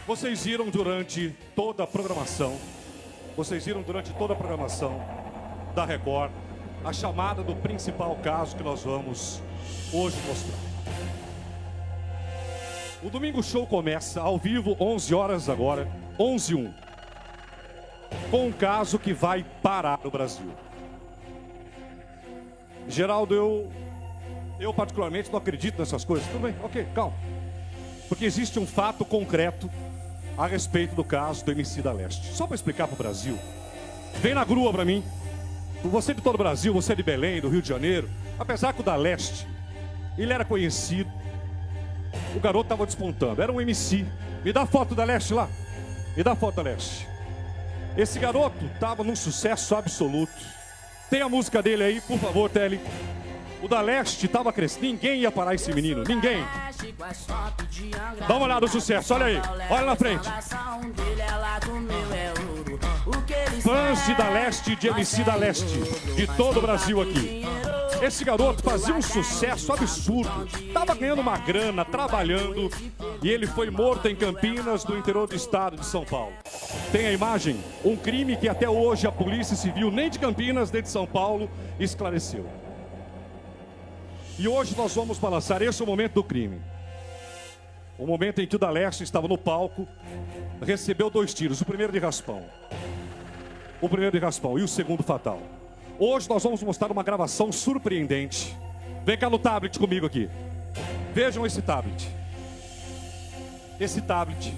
Vocês viram durante toda a programação, da Record, a chamada do principal caso que nós vamos hoje mostrar. O Domingo Show começa ao vivo, 11 horas agora, 11h01, com um caso que vai parar no Brasil. Geraldo, eu particularmente não acredito nessas coisas. Tudo bem, ok, calma. Porque existe um fato concreto a respeito do caso do MC da Leste. Só para explicar para o Brasil. Vem na grua para mim. Você de todo o Brasil, você de Belém, do Rio de Janeiro. Apesar que o da Leste, ele era conhecido. O garoto estava despontando, era um MC. Me dá a foto da Leste lá. Me dá a foto da Leste. Esse garoto estava num sucesso absoluto. Tem a música dele aí, por favor, Tele. O da Leste estava crescendo. Ninguém ia parar esse menino. Ninguém. Dá uma olhada no sucesso. Olha aí. Olha na frente. Fãs de da Leste, de MC da Leste. De todo o Brasil aqui. Esse garoto fazia um sucesso absurdo. Estava ganhando uma grana, trabalhando. E ele foi morto em Campinas, no interior do estado de São Paulo. Tem a imagem? Um crime que até hoje a Polícia Civil, nem de Campinas, nem de São Paulo, esclareceu. E hoje nós vamos balançar. Esse é o momento do crime. O momento em que o da Leste estava no palco, recebeu 2 tiros. O primeiro de raspão. E o segundo fatal. Hoje nós vamos mostrar uma gravação surpreendente. Vem cá no tablet comigo aqui. Vejam esse tablet. Esse tablet.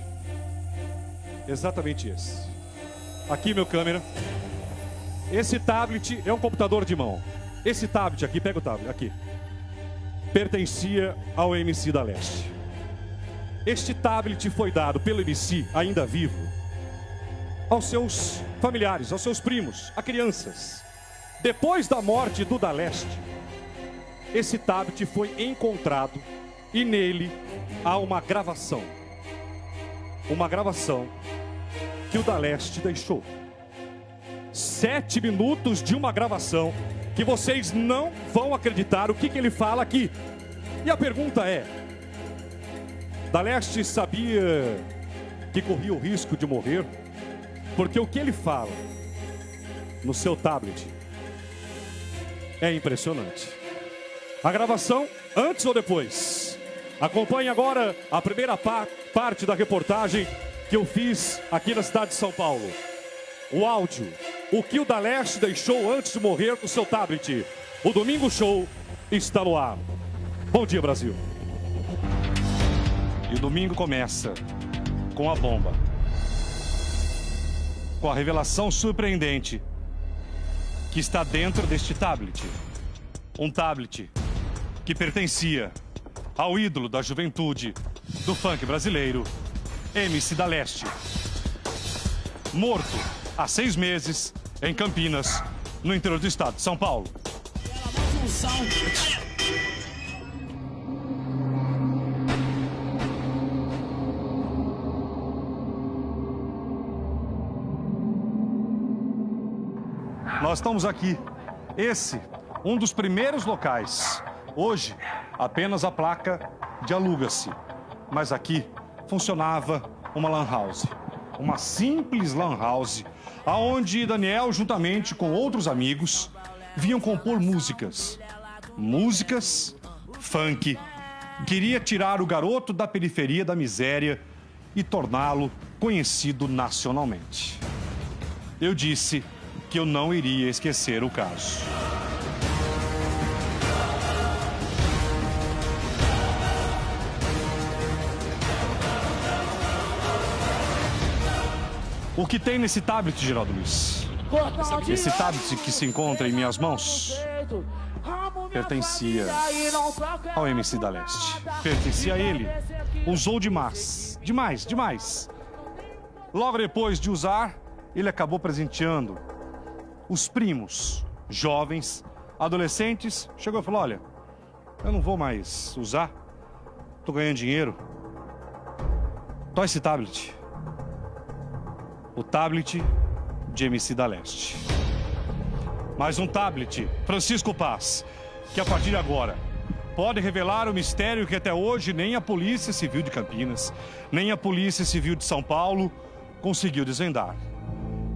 Exatamente esse. Aqui, meu câmera. Esse tablet é um computador de mão. Esse tablet aqui, pega o tablet, aqui. Pertencia ao MC da Leste. Este tablet foi dado pelo MC, ainda vivo, aos seus familiares, aos seus primos, a crianças. Depois da morte do da Leste, esse tablet foi encontrado e nele há uma gravação. Uma gravação que o da Leste deixou. 7 minutos de uma gravação que vocês não vão acreditar o que ele fala aqui. E a pergunta é: da Leste sabia que corria o risco de morrer? Porque o que ele fala no seu tablet é impressionante. A gravação, antes ou depois? Acompanhe agora a primeira parte da reportagem que eu fiz aqui na cidade de São Paulo. O áudio, o que o da Leste deixou antes de morrer no seu tablet. O Domingo Show está no ar. Bom dia, Brasil. E o domingo começa com a bomba. Com a revelação surpreendente que está dentro deste tablet. Um tablet que pertencia ao ídolo da juventude do funk brasileiro, MC da Leste. Morto há 6 meses em Campinas, no interior do estado de São Paulo. Nós estamos aqui. Esse, um dos primeiros locais. Hoje, apenas a placa de aluga-se. Mas aqui funcionava uma lan house. Uma simples lan house, aonde Daniel, juntamente com outros amigos, vinham compor músicas. Músicas, funk. Queria tirar o garoto da periferia da miséria e torná-lo conhecido nacionalmente. Eu disse que eu não iria esquecer o caso. O que tem nesse tablet, Geraldo Luiz? Esse tablet que se encontra em minhas mãos pertencia ao MC da Leste. Pertencia a ele. Usou demais. Demais. Logo depois de usar, ele acabou presenteando os primos, jovens, adolescentes. Chegou e falou: olha, eu não vou mais usar, tô ganhando dinheiro. Tó esse tablet. O tablet de MC da Leste. Mais um tablet, Francisco Paz, que a partir de agora pode revelar o mistério que até hoje nem a Polícia Civil de Campinas, nem a Polícia Civil de São Paulo conseguiu desvendar.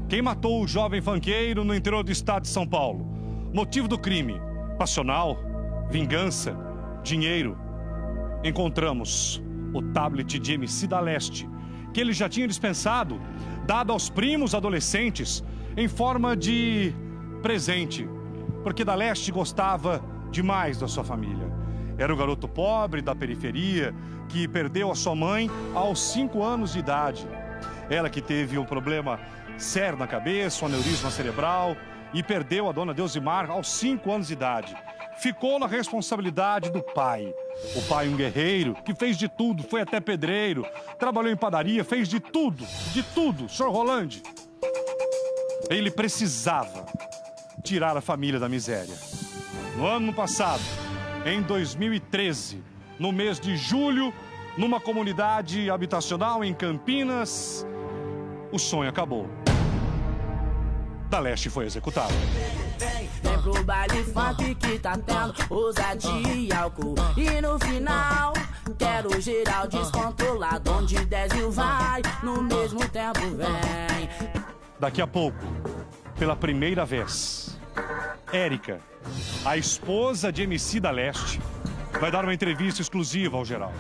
Quem matou o jovem funkeiro no interior do estado de São Paulo? Motivo do crime: passional, vingança, dinheiro. Encontramos o tablet de MC da Leste, que ele já tinha dispensado, dado aos primos adolescentes em forma de presente, porque da Leste gostava demais da sua família. Era o garoto pobre da periferia que perdeu a sua mãe aos 5 anos de idade. Ela que teve um problema sério na cabeça, um aneurisma cerebral, e perdeu a dona Deusimar aos 5 anos de idade. Ficou na responsabilidade do pai. O pai, um guerreiro, que fez de tudo, foi até pedreiro, trabalhou em padaria, fez de tudo, senhor Rolande. Ele precisava tirar a família da miséria. No ano passado, em 2013, no mês de julho, numa comunidade habitacional em Campinas, o sonho acabou. Da Leste foi executado. Vem pro baile funk que tá tendo ousadia e álcool. E no final, quero geral descontrolado, onde 10 mil vai, no mesmo tempo vem. Daqui a pouco, pela primeira vez, Érica, a esposa de MC da Leste, vai dar uma entrevista exclusiva ao Geraldo.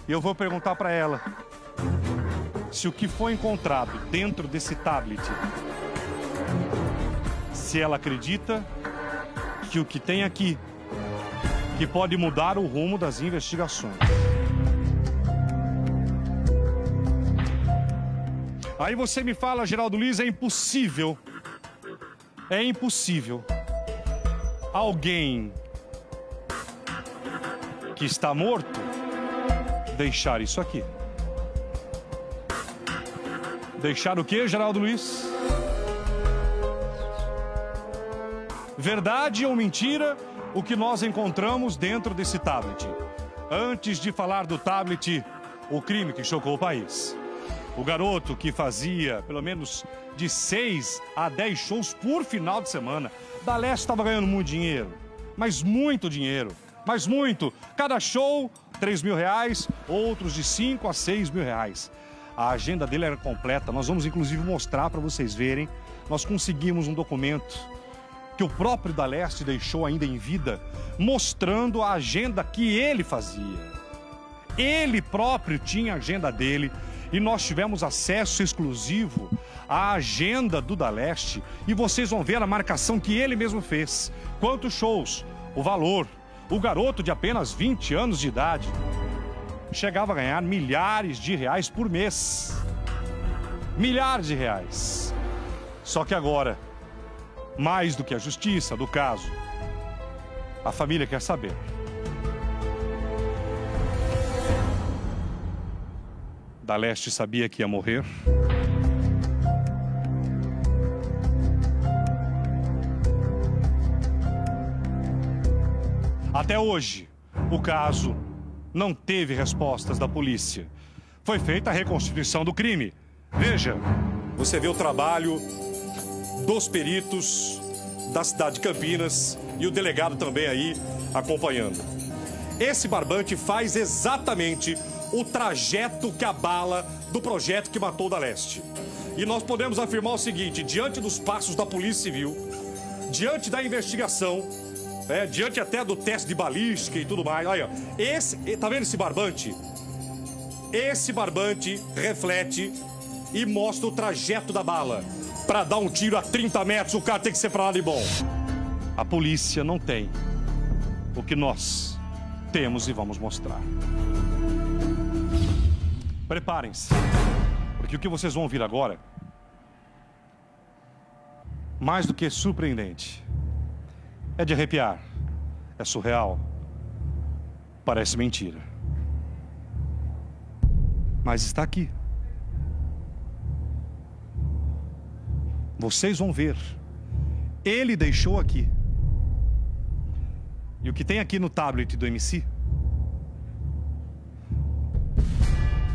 E eu vou perguntar pra ela se o que foi encontrado dentro desse tablet, se ela acredita que o que tem aqui, que pode mudar o rumo das investigações. Aí você me fala, Geraldo Luiz, é impossível alguém que está morto deixar isso aqui. Deixar o quê, Geraldo Luiz? Verdade ou mentira o que nós encontramos dentro desse tablet? Antes de falar do tablet, o crime que chocou o país. O garoto que fazia pelo menos de 6 a 10 shows por final de semana. Da Leste estava ganhando muito dinheiro, mas muito dinheiro, mas muito. Cada show, 3 mil reais, outros de 5 a 6 mil reais. A agenda dele era completa, nós vamos inclusive mostrar para vocês verem. Nós conseguimos um documento que o próprio da Leste deixou ainda em vida, mostrando a agenda que ele fazia. Ele próprio tinha a agenda dele e nós tivemos acesso exclusivo à agenda do da Leste e vocês vão ver a marcação que ele mesmo fez. Quantos shows, o valor, o garoto de apenas 20 anos de idade chegava a ganhar milhares de reais por mês. Milhares de reais. Só que agora, mais do que a justiça do caso, a família quer saber. Da Leste sabia que ia morrer? Até hoje, o caso não teve respostas da polícia. Foi feita a reconstituição do crime. Veja, você vê o trabalho dos peritos da cidade de Campinas e o delegado também aí acompanhando. Esse barbante faz exatamente o trajeto que abala do projeto que matou o da Leste. E nós podemos afirmar o seguinte, diante dos passos da Polícia Civil, diante da investigação, diante até do teste de balística e tudo mais, olha, tá vendo esse barbante? Esse barbante reflete e mostra o trajeto da bala. Para dar um tiro a 30 metros, o cara tem que ser pra lá de bom. A polícia não tem o que nós temos e vamos mostrar. Preparem-se, porque o que vocês vão ouvir agora, mais do que surpreendente, é de arrepiar, é surreal, parece mentira. Mas está aqui. Vocês vão ver. Ele deixou aqui. E o que tem aqui no tablet do MC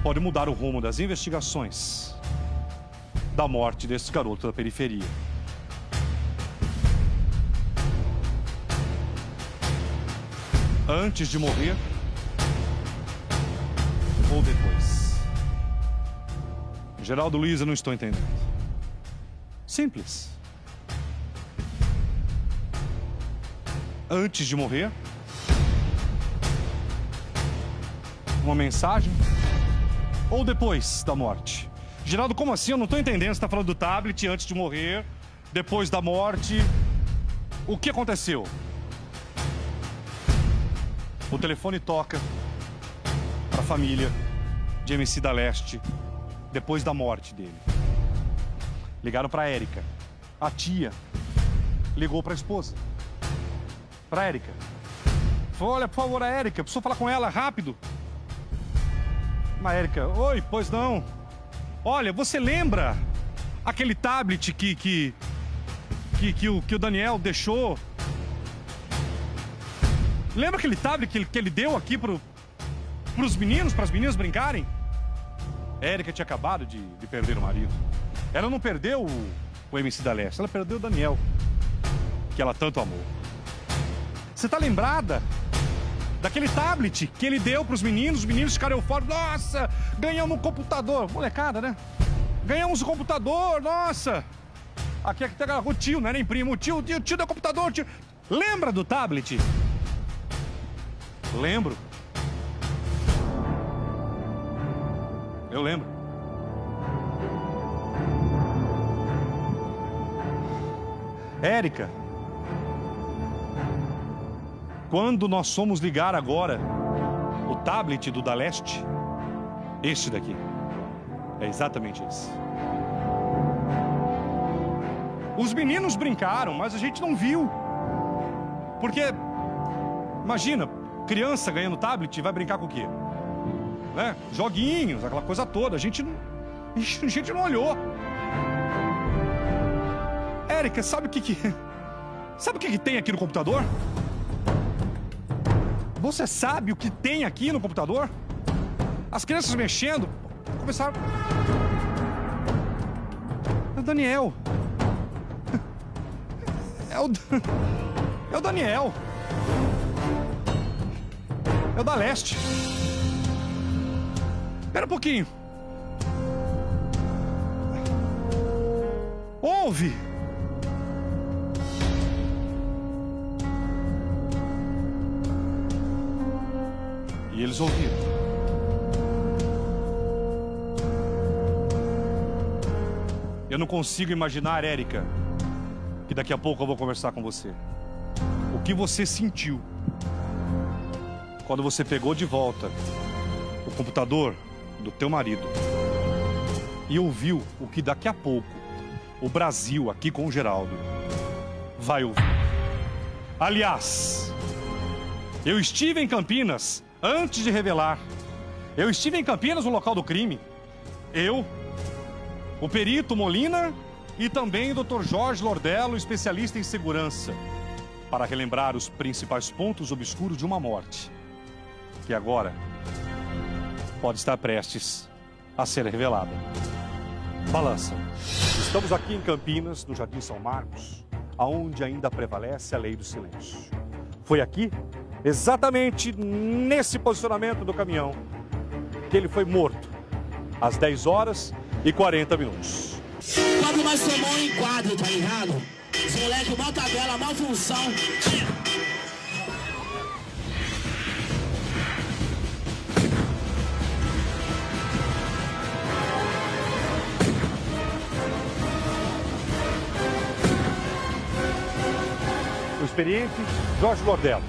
pode mudar o rumo das investigações da morte desse garoto da periferia. Antes de morrer ou depois? Geraldo Luiz, eu não estou entendendo. Simples. Antes de morrer? Uma mensagem? Ou depois da morte? Geraldo, como assim? Eu não estou entendendo. Você está falando do tablet antes de morrer, depois da morte. O que aconteceu? O telefone toca para a família de MC da Leste depois da morte dele. Ligaram para a Érica. A tia ligou para a esposa. Para a Érica. Falou, olha, por favor, a Érica, preciso falar com ela rápido. Mas Érica, oi, pois não. Olha, você lembra aquele tablet que o Daniel deixou? Lembra aquele tablet que ele deu aqui pros meninos, para as meninas brincarem? Érica tinha acabado de perder o marido. Ela não perdeu o MC da Leste, ela perdeu o Daniel, que ela tanto amou. Você tá lembrada daquele tablet que ele deu pros meninos? Os meninos ficaram eufóricos. Nossa, ganhamos um computador. Molecada, né? Ganhamos um computador, nossa. Aqui tá o tio, não é nem primo. O tio deu computador, tio. Lembra do tablet? Lembro. Eu lembro. Érica, quando nós fomos ligar agora o tablet do da Leste, este daqui, é exatamente esse. Os meninos brincaram, mas a gente não viu. Porque, imagina, criança ganhando tablet vai brincar com o quê? Né? Joguinhos, aquela coisa toda. A gente não olhou. Érica, sabe o que tem aqui no computador? Você sabe o que tem aqui no computador? As crianças mexendo, começaram... É o Daniel. É o Daniel. É o da Leste. Espera um pouquinho. Ouve. E eles ouviram. Eu não consigo imaginar, Érica, que daqui a pouco eu vou conversar com você. O que você sentiu quando você pegou de volta o computador do teu marido e ouviu o que daqui a pouco o Brasil, aqui com o Geraldo, vai ouvir. Aliás, eu estive em Campinas antes de revelar. Eu estive em Campinas, no local do crime. Eu, o perito Molina e também o Dr. Jorge Lordello, especialista em segurança, para relembrar os principais pontos obscuros de uma morte que agora pode estar prestes a ser revelada. Balança. Estamos aqui em Campinas, no Jardim São Marcos, aonde ainda prevalece a lei do silêncio. Foi aqui, exatamente nesse posicionamento do caminhão, que ele foi morto, às 10h40. Quando nós tomamos um enquadro, tá ligado? Os moleques, mal tabela, mal função. O experiente Jorge Lordello,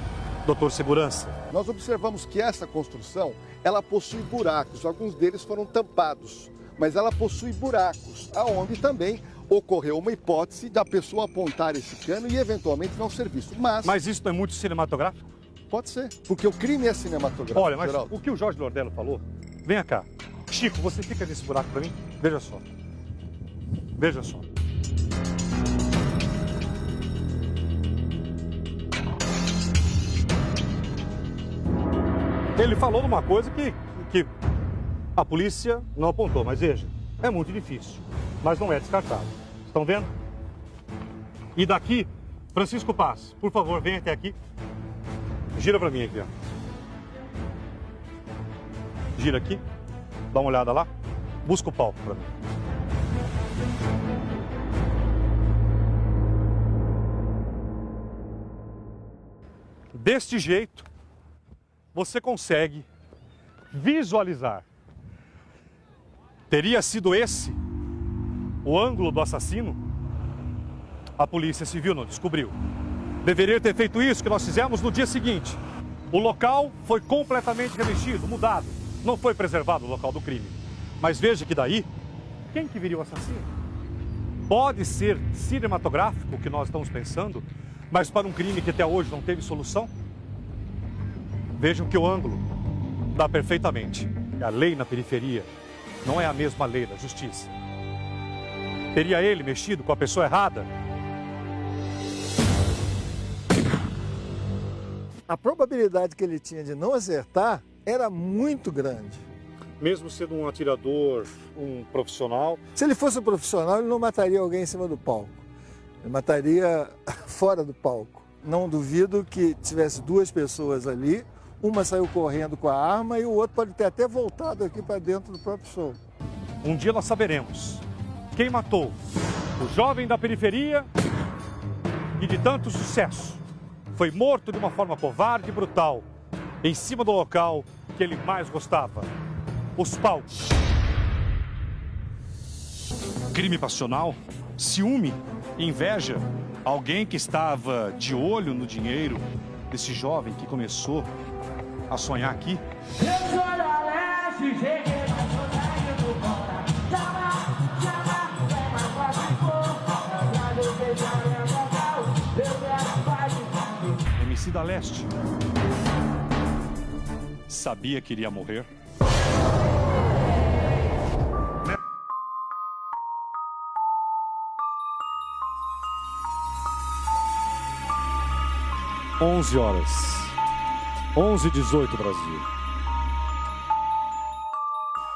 doutor Segurança. Nós observamos que essa construção, ela possui buracos, alguns deles foram tampados, mas ela possui buracos, aonde também ocorreu uma hipótese da pessoa apontar esse cano e eventualmente não ser visto. Mas isso não é muito cinematográfico? Pode ser, porque o crime é cinematográfico. Olha, mas Geraldo, o que o Jorge Lordello falou, venha cá. Chico, você fica nesse buraco para mim? Veja só. Veja só. Ele falou de uma coisa que a polícia não apontou, mas veja, é muito difícil, mas não é descartável. Estão vendo? E daqui, Francisco Paz, por favor, venha até aqui. Gira pra mim aqui, ó. Gira aqui. Dá uma olhada lá. Busca o palco pra mim. Deste jeito, você consegue visualizar. Teria sido esse o ângulo do assassino? A Polícia Civil não descobriu. Deveria ter feito isso que nós fizemos no dia seguinte. O local foi completamente remexido, mudado. Não foi preservado o local do crime. Mas veja que daí, quem que viria o assassino? Pode ser cinematográfico o que nós estamos pensando, mas para um crime que até hoje não teve solução? Vejam que o ângulo dá perfeitamente. A lei na periferia não é a mesma lei da justiça. Teria ele mexido com a pessoa errada? A probabilidade que ele tinha de não acertar era muito grande. Mesmo sendo um atirador, um profissional? Se ele fosse um profissional, ele não mataria alguém em cima do palco. Ele mataria fora do palco. Não duvido que tivesse duas pessoas ali, uma saiu correndo com a arma e o outro pode ter até voltado aqui para dentro do próprio show. Um dia nós saberemos quem matou o jovem da periferia e de tanto sucesso. Foi morto de uma forma covarde e brutal, em cima do local que ele mais gostava, os palcos. Crime passional, ciúme, inveja, alguém que estava de olho no dinheiro desse jovem que começou a sonhar aqui. MC da Leste sabia que iria morrer. Onze horas. 11h18, Brasil.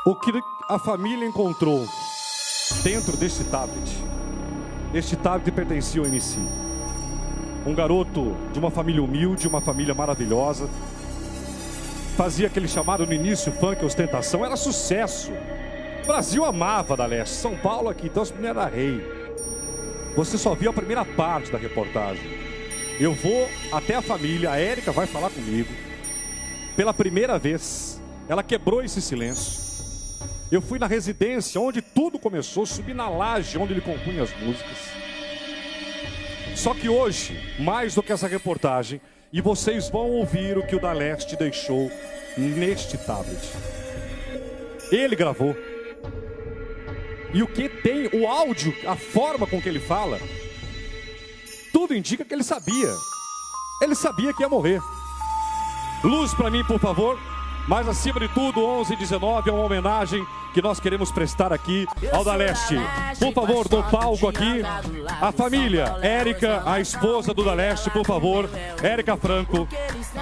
O que a família encontrou dentro deste tablet? Este tablet pertencia ao MC. Um garoto de uma família humilde, uma família maravilhosa. Fazia aquele chamado no início funk ostentação, era sucesso. O Brasil amava da Leste. São Paulo aqui, então não era rei. Você só viu a primeira parte da reportagem. Eu vou até a família, a Érica vai falar comigo. Pela primeira vez, ela quebrou esse silêncio. Eu fui na residência onde tudo começou, subi na laje onde ele compunha as músicas. Só que hoje, mais do que essa reportagem, e vocês vão ouvir o que o da Leste deixou neste tablet. Ele gravou. E o que tem, o áudio, a forma com que ele fala, tudo indica que ele sabia. Ele sabia que ia morrer. Luz para mim, por favor. Mas acima de tudo, 11h19 é uma homenagem que nós queremos prestar aqui ao da Leste. Por favor, no palco aqui, a família, Érica, a esposa do da Leste, por favor. Érica Franco,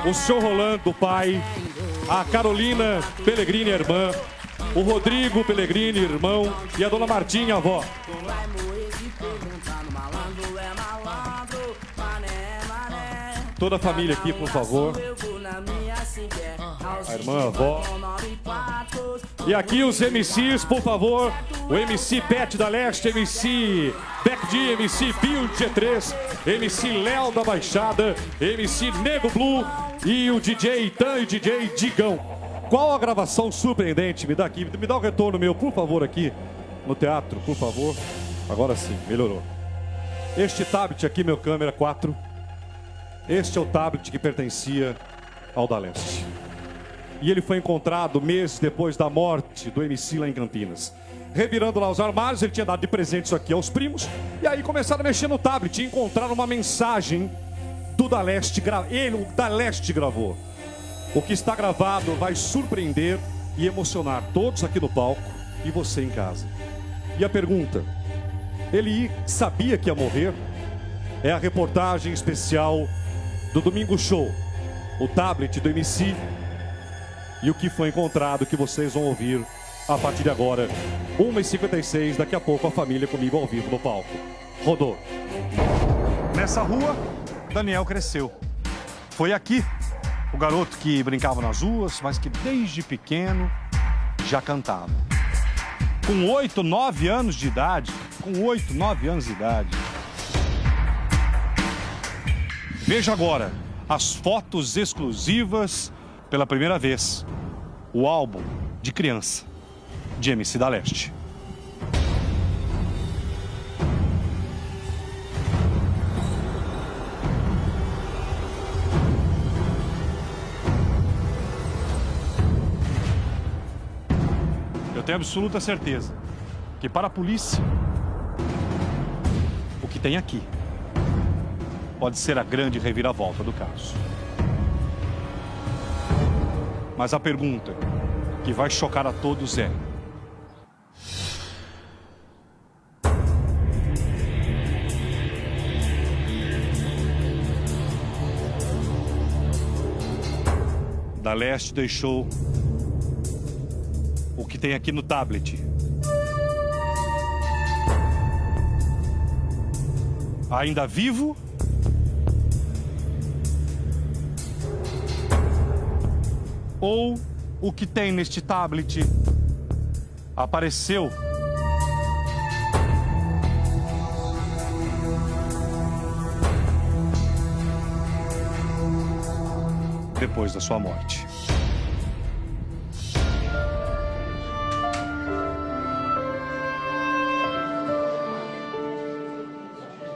o senhor Rolando, o pai, a Carolina Pellegrini, irmã, o Rodrigo Pellegrini, irmão, e a dona Martinha, avó. Toda a família aqui, por favor. A irmã, a avó. E aqui os MCs, por favor. O MC Pet da Leste, MC Beck D, MC Pio G3, MC Léo da Baixada, MC Nego Blue e o DJ Tan e o DJ Digão. Qual a gravação surpreendente? Me dá aqui, me dá um retorno meu, por favor, aqui no teatro, por favor. Agora sim, melhorou. Este tablet aqui, meu câmera 4. Este é o tablet que pertencia ao da Leste. E ele foi encontrado meses depois da morte do MC lá em Campinas. Revirando lá os armários, ele tinha dado de presente isso aqui aos primos. E aí começaram a mexer no tablet e encontraram uma mensagem do da Leste. Ele, o da Leste, gravou. O que está gravado vai surpreender e emocionar todos aqui no palco e você em casa. E a pergunta, ele sabia que ia morrer? É a reportagem especial do Domingo Show, o tablet do MC e o que foi encontrado que vocês vão ouvir a partir de agora, 1h56, daqui a pouco a família comigo ao vivo no palco. Rodou. Nessa rua, Daniel cresceu. Foi aqui O garoto que brincava nas ruas, mas que desde pequeno já cantava. Com 8, 9 anos de idade, Veja agora as fotos exclusivas pela primeira vez. O álbum de criança de MC da Leste. Eu tenho absoluta certeza que para a polícia, o que tem aqui pode ser a grande reviravolta do caso. Mas a pergunta que vai chocar a todos é: da Leste deixou o que tem aqui no tablet ainda vivo? Ou o que tem neste tablet apareceu depois da sua morte?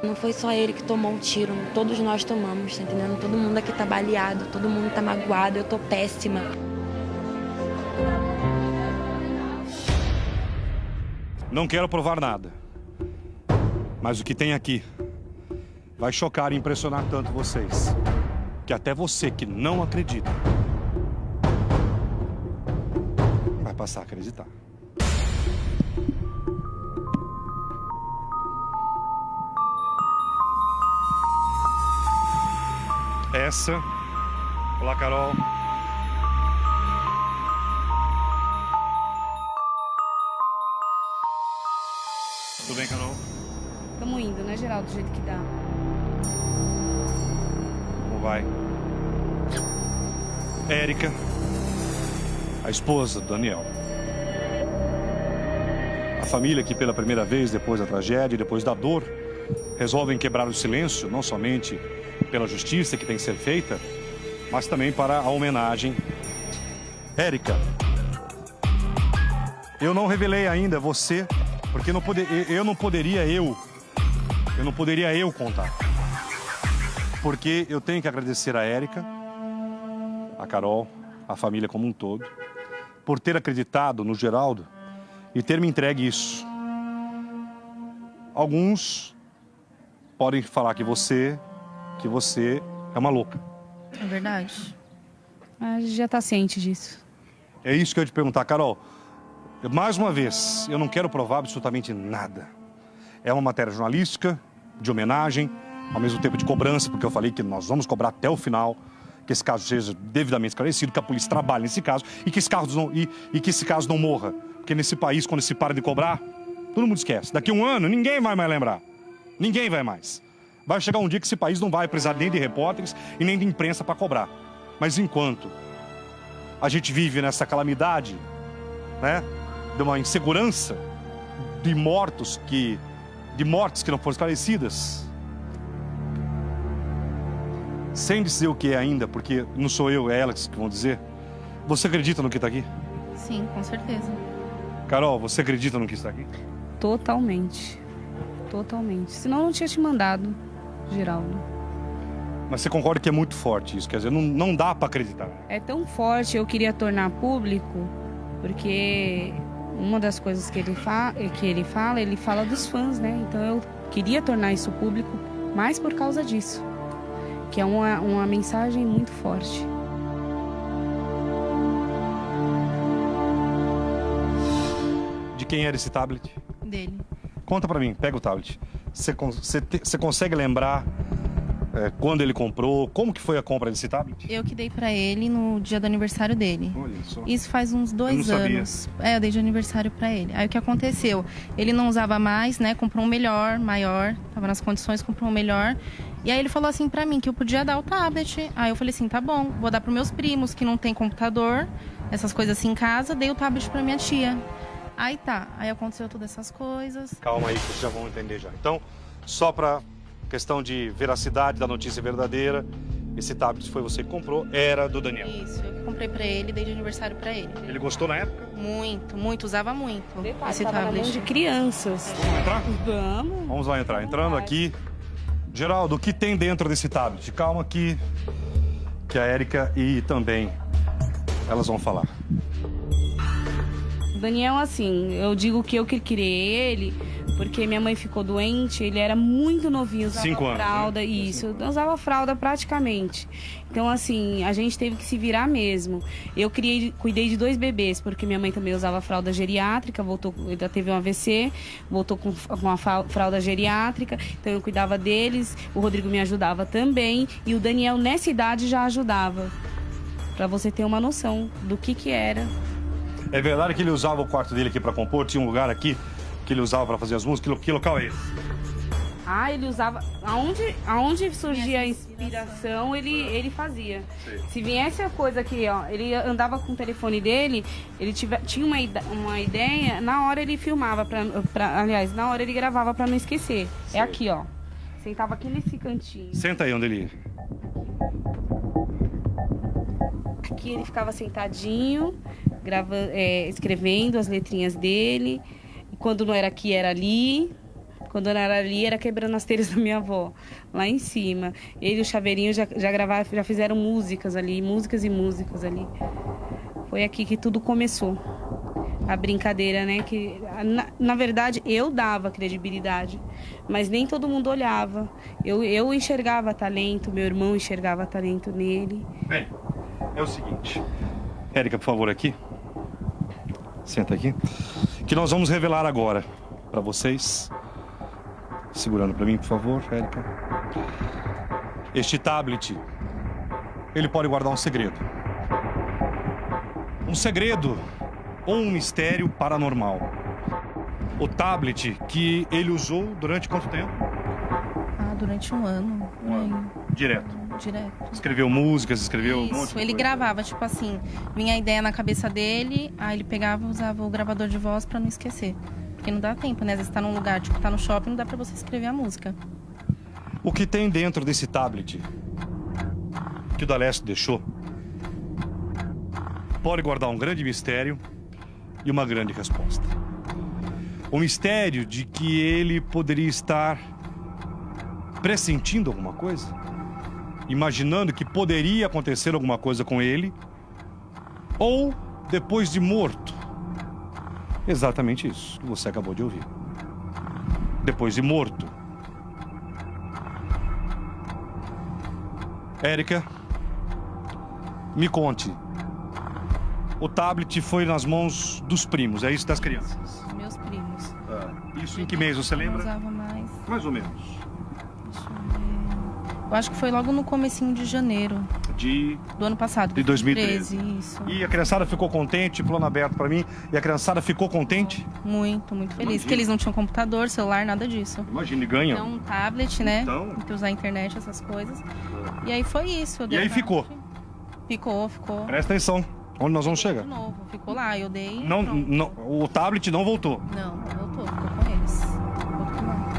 Não foi só ele que tomou um tiro, todos nós tomamos, tá entendendo? Todo mundo aqui tá baleado, todo mundo tá magoado, eu tô péssima. Não quero provar nada, mas o que tem aqui vai chocar e impressionar tanto vocês, que até você que não acredita vai passar a acreditar. Essa. Olá, Carol. Tudo bem, Carol? Estamos indo, né, Geraldo, do jeito que dá. Como vai? Érica, a esposa do Daniel. A família que pela primeira vez, depois da tragédia e depois da dor, resolvem quebrar o silêncio, não somente pela justiça que tem que ser feita, mas também para a homenagem. Érica, eu não revelei ainda você, porque eu não poderia contar. Porque eu tenho que agradecer a Érica, a Carol, a família como um todo, por ter acreditado no Geraldo e ter me entregue isso. Alguns podem falar que você é uma louca. É verdade. A gente já tá ciente disso. É isso que eu ia te perguntar, Carol. Mais uma vez, eu não quero provar absolutamente nada. É uma matéria jornalística, de homenagem, ao mesmo tempo de cobrança, porque eu falei que nós vamos cobrar até o final, que esse caso seja devidamente esclarecido, que a polícia trabalhe nesse caso e que esse caso não morra. Porque nesse país, quando se para de cobrar, todo mundo esquece. Daqui a um ano, ninguém vai mais lembrar. Ninguém vai mais. Vai chegar um dia que esse país não vai precisar nem de repórteres e nem de imprensa para cobrar. Mas enquanto a gente vive nessa calamidade, né, de uma insegurança, de mortes que não foram esclarecidas, sem dizer o que é ainda, porque não sou eu, é elas que vão dizer. Você acredita no que está aqui? Sim, com certeza. Carol, você acredita no que está aqui? Totalmente. Totalmente. Senão eu não tinha te mandado, Geraldo. Mas você concorda que é muito forte isso? Quer dizer, não dá para acreditar. É tão forte, eu queria tornar público, porque uma das coisas que ele fala dos fãs, né? Então eu queria tornar isso público mais por causa disso. Que é uma mensagem muito forte. De quem era esse tablet? Dele. Conta pra mim, pega o tablet. Você consegue lembrar quando ele comprou? Como que foi a compra desse tablet? Eu que dei pra ele no dia do aniversário dele. Olha só. Isso faz uns 2 anos. Eu dei de aniversário pra ele. Aí o que aconteceu? Ele não usava mais, né? Comprou um melhor, maior. Tava nas condições, comprou um melhor. E aí ele falou assim pra mim que eu podia dar o tablet. Aí eu falei assim, tá bom, vou dar pros meus primos que não tem computador, essas coisas assim em casa, dei o tablet pra minha tia. Aí tá, aí aconteceu todas essas coisas. Calma aí que vocês já vão entender já. Então, só pra questão de veracidade da notícia verdadeira, esse tablet foi você que comprou, era do Daniel. Isso, eu comprei pra ele, dei de aniversário pra ele. Ele gostou na época? Muito, usava muito esse Tava na mão tablet. de crianças. Vamos entrar? Vamos. Vamos lá entrar. Entrando aqui. Geraldo, o que tem dentro desse tablet? Calma que a Érica e também elas vão falar. Daniel, assim, eu digo que eu que criei ele porque minha mãe ficou doente, ele era muito novinho, usava 5 anos, fralda, né? isso, usava fralda praticamente. Então, assim, a gente teve que se virar mesmo. Eu cuidei de 2 bebês, porque minha mãe também usava fralda geriátrica, ainda teve um AVC, voltou com uma fralda geriátrica, então eu cuidava deles, o Rodrigo me ajudava também, e o Daniel nessa idade já ajudava, pra você ter uma noção do que era. É verdade que ele usava o quarto dele aqui pra compor? Tinha um lugar aqui que ele usava pra fazer as músicas? Que local é esse? Ah, ele usava... Aonde surgia a inspiração, ele fazia. Sim. Se viesse a coisa aqui, ó, ele andava com o telefone dele, ele tinha uma ideia, na hora ele filmava, aliás, na hora ele gravava pra não esquecer. Sim. É aqui, ó. Sentava aqui nesse cantinho. Senta aí onde ele ia. Aqui ele ficava sentadinho, escrevendo as letrinhas dele. E quando não era aqui, era ali. Quando não era ali, era quebrando as telhas da minha avó, lá em cima. Ele e o Chaveirinho já fizeram músicas ali, músicas e músicas ali. Foi aqui que tudo começou. A brincadeira, né? Que, na verdade, eu dava credibilidade, mas nem todo mundo olhava. Eu enxergava talento, meu irmão enxergava talento nele. Bem, é o seguinte. Érica, por favor, aqui. Senta aqui. Que nós vamos revelar agora para vocês. Segurando para mim, por favor, Érica. Este tablet, ele pode guardar um segredo. Um segredo ou um mistério paranormal. O tablet que ele usou durante quanto tempo? Durante 1 ano. Um ano. Direto. Escreveu músicas, escreveu Isso, um monte de ele coisa. Gravava, tipo assim, vinha a ideia na cabeça dele, aí ele pegava e usava o gravador de voz pra não esquecer. Porque não dá tempo, né? Às vezes tá num lugar, tipo, tá no shopping, não dá pra você escrever a música. O que tem dentro desse tablet que o D'Alessio deixou pode guardar um grande mistério e uma grande resposta. O mistério de que ele poderia estar pressentindo alguma coisa, imaginando que poderia acontecer alguma coisa com ele, ou depois de morto. Exatamente isso que você acabou de ouvir. Depois de morto. Érica, me conte. O tablet foi nas mãos dos primos, é isso, das crianças? Meus primos. Isso em que mês, você lembra? Eu usava mais. Mais ou menos. Deixa eu ver. Eu acho que foi logo no comecinho de janeiro. Do ano passado. De 2013. Isso. E a criançada ficou contente, plano aberto pra mim. E a criançada ficou contente? Muito feliz. Imagina. Porque eles não tinham computador, celular, nada disso. Imagina, e ganham. Então, um tablet, né? Então... Tem que usar a internet, essas coisas. E aí foi isso. E aí ficou? Ficou. Presta atenção, onde nós vamos chegar. De novo, ficou lá, eu dei. Não, o tablet não voltou? Não voltou, ficou com eles. Voltou lá.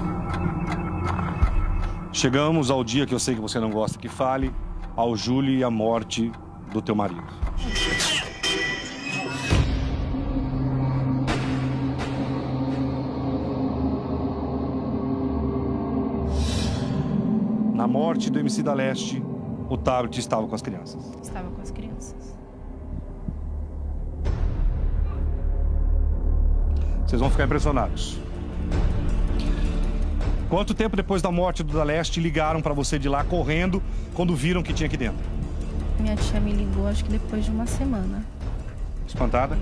Chegamos ao dia que eu sei que você não gosta que fale, ao Júlio e a morte do teu marido. Na morte do MC da Leste, o tablet estava com as crianças. Estava com as crianças. Vocês vão ficar impressionados. Quanto tempo depois da morte do da Leste ligaram pra você de lá correndo quando viram que tinha aqui dentro? Minha tia me ligou, acho que depois de 1 semana. Espantada?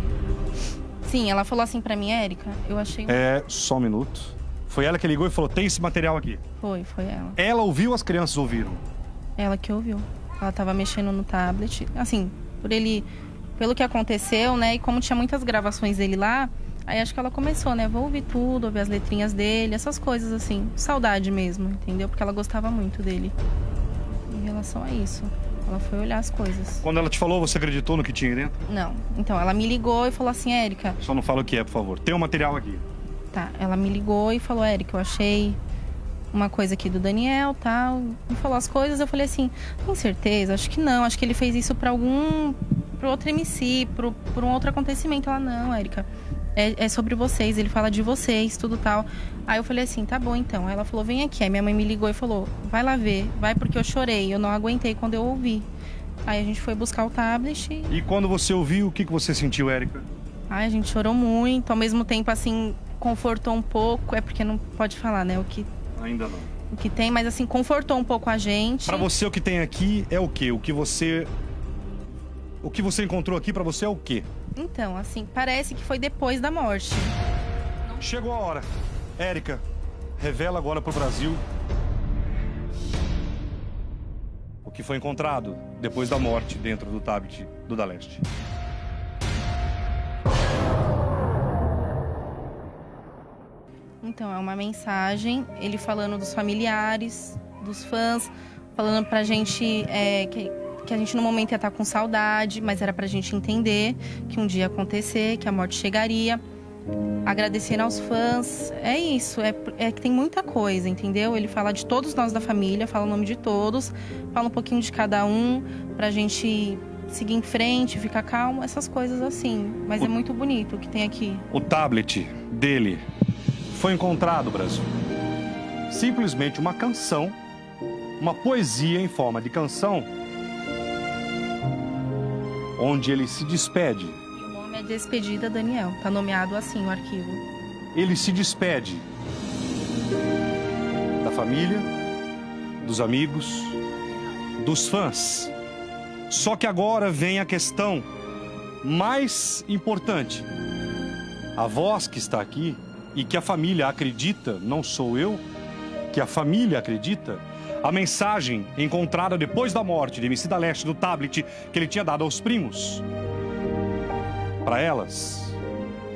Sim, ela falou assim pra mim, Érica, eu achei... Só um minuto. Foi ela que ligou e falou, tem esse material aqui. Foi ela. Ela ouviu, as crianças ouviram? Ela que ouviu. Ela tava mexendo no tablet. Assim, pelo que aconteceu, né? E como tinha muitas gravações dele lá, Aí acho que ela começou, né? Vou ouvir tudo, ouvir as letrinhas dele, essas coisas assim. Saudade mesmo, entendeu? Porque ela gostava muito dele. Em relação a isso, ela foi olhar as coisas. Quando ela te falou, você acreditou no que tinha aí dentro? Não. Então, ela me ligou e falou assim, Érica... Só não fala o que é, por favor. Tem um material aqui. Tá, ela me ligou e falou, Érica, eu achei uma coisa aqui do Daniel, tal. Me falou as coisas, eu falei assim, tem certeza? Acho que não, acho que ele fez isso pra outro MC, por um outro acontecimento. Ela, não, Érica, é sobre vocês, ele fala de vocês, tudo tal. Aí eu falei assim, tá bom então. Aí ela falou, vem aqui. Aí minha mãe me ligou e falou, vai lá ver, vai, porque eu chorei, eu não aguentei quando eu ouvi. Aí a gente foi buscar o tablet. E quando você ouviu, o que você sentiu, Érica? Ai, a gente chorou muito, ao mesmo tempo assim, confortou um pouco, é porque não pode falar, né, o que... Ainda não. O que tem, mas assim, confortou um pouco a gente. Pra você, o que tem aqui é o quê? O que você encontrou aqui pra você é o quê? Então, assim, parece que foi depois da morte. Chegou a hora. Érica, revela agora pro Brasil o que foi encontrado depois da morte dentro do tablet do Da Leste. Então, é uma mensagem, ele falando dos familiares, dos fãs, falando pra gente que a gente no momento ia estar com saudade, mas era pra gente entender que um dia ia acontecer, que a morte chegaria. Agradecendo aos fãs, é isso, é que tem muita coisa, entendeu? Ele fala de todos nós da família, fala o nome de todos, fala um pouquinho de cada um, pra gente seguir em frente, ficar calmo, essas coisas assim. Mas é muito bonito o que tem aqui. O tablet dele foi encontrado, Brasil. Simplesmente uma canção, uma poesia em forma de canção, onde ele se despede. E o nome é Despedida Daniel, tá nomeado assim o arquivo. Ele se despede da família, dos amigos, dos fãs. Só que agora vem a questão mais importante. A voz que está aqui e que a família acredita, não sou eu, que a família acredita, a mensagem encontrada depois da morte de MC Da Leste no tablet que ele tinha dado aos primos, para elas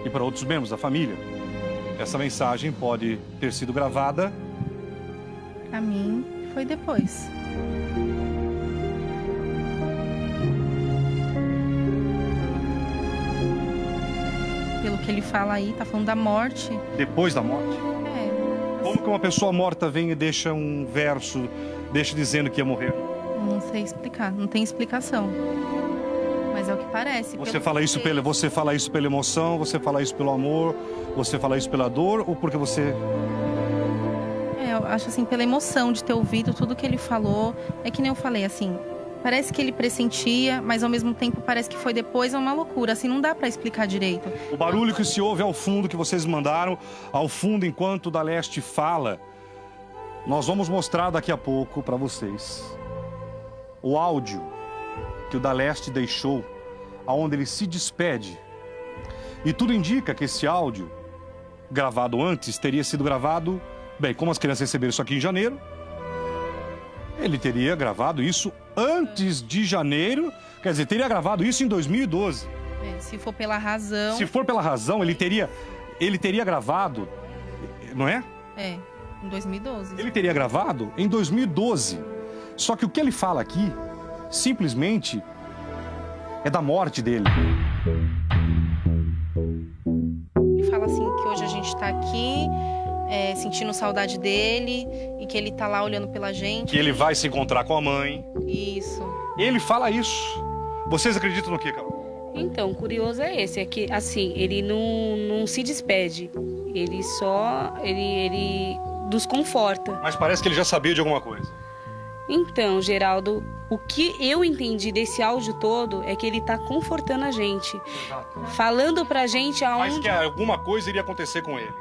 e para outros membros da família. Essa mensagem pode ter sido gravada. Pra mim, foi depois. Pelo que ele fala aí, tá falando da morte. Depois da morte? É. Como que uma pessoa morta vem e deixa um verso, deixa dizendo que ia morrer? Não sei explicar, não tem explicação. Mas é o que parece. Você fala isso pela emoção, você fala isso pelo amor, você fala isso pela dor ou porque você... Eu acho assim, pela emoção de ter ouvido tudo que ele falou. É que nem eu falei, assim, parece que ele pressentia, mas ao mesmo tempo parece que foi depois, é uma loucura, assim, não dá pra explicar direito. O barulho que se ouve ao fundo, que vocês mandaram, ao fundo enquanto o Da Leste fala, nós vamos mostrar daqui a pouco pra vocês o áudio que o Da Leste deixou, aonde ele se despede. E tudo indica que esse áudio, gravado antes, teria sido gravado... Bem, como as crianças receberam isso aqui em janeiro, ele teria gravado isso antes de janeiro, quer dizer, teria gravado isso em 2012. Se for pela razão... Se for pela razão, ele teria gravado, não é? É, em 2012. Ele teria gravado em 2012. Só que o que ele fala aqui, simplesmente, é da morte dele. Ele fala assim que hoje a gente tá aqui... sentindo saudade dele e que ele tá lá olhando pela gente. Que ele vai se encontrar com a mãe. Isso. Ele fala isso. Vocês acreditam no quê, Carol? Então, o curioso é esse, é que, assim, ele não se despede. Ele só, ele nos conforta. Mas parece que ele já sabia de alguma coisa. Então, Geraldo, o que eu entendi desse áudio todo é que ele tá confortando a gente. Exato. Falando pra gente aonde... Mas que alguma coisa iria acontecer com ele.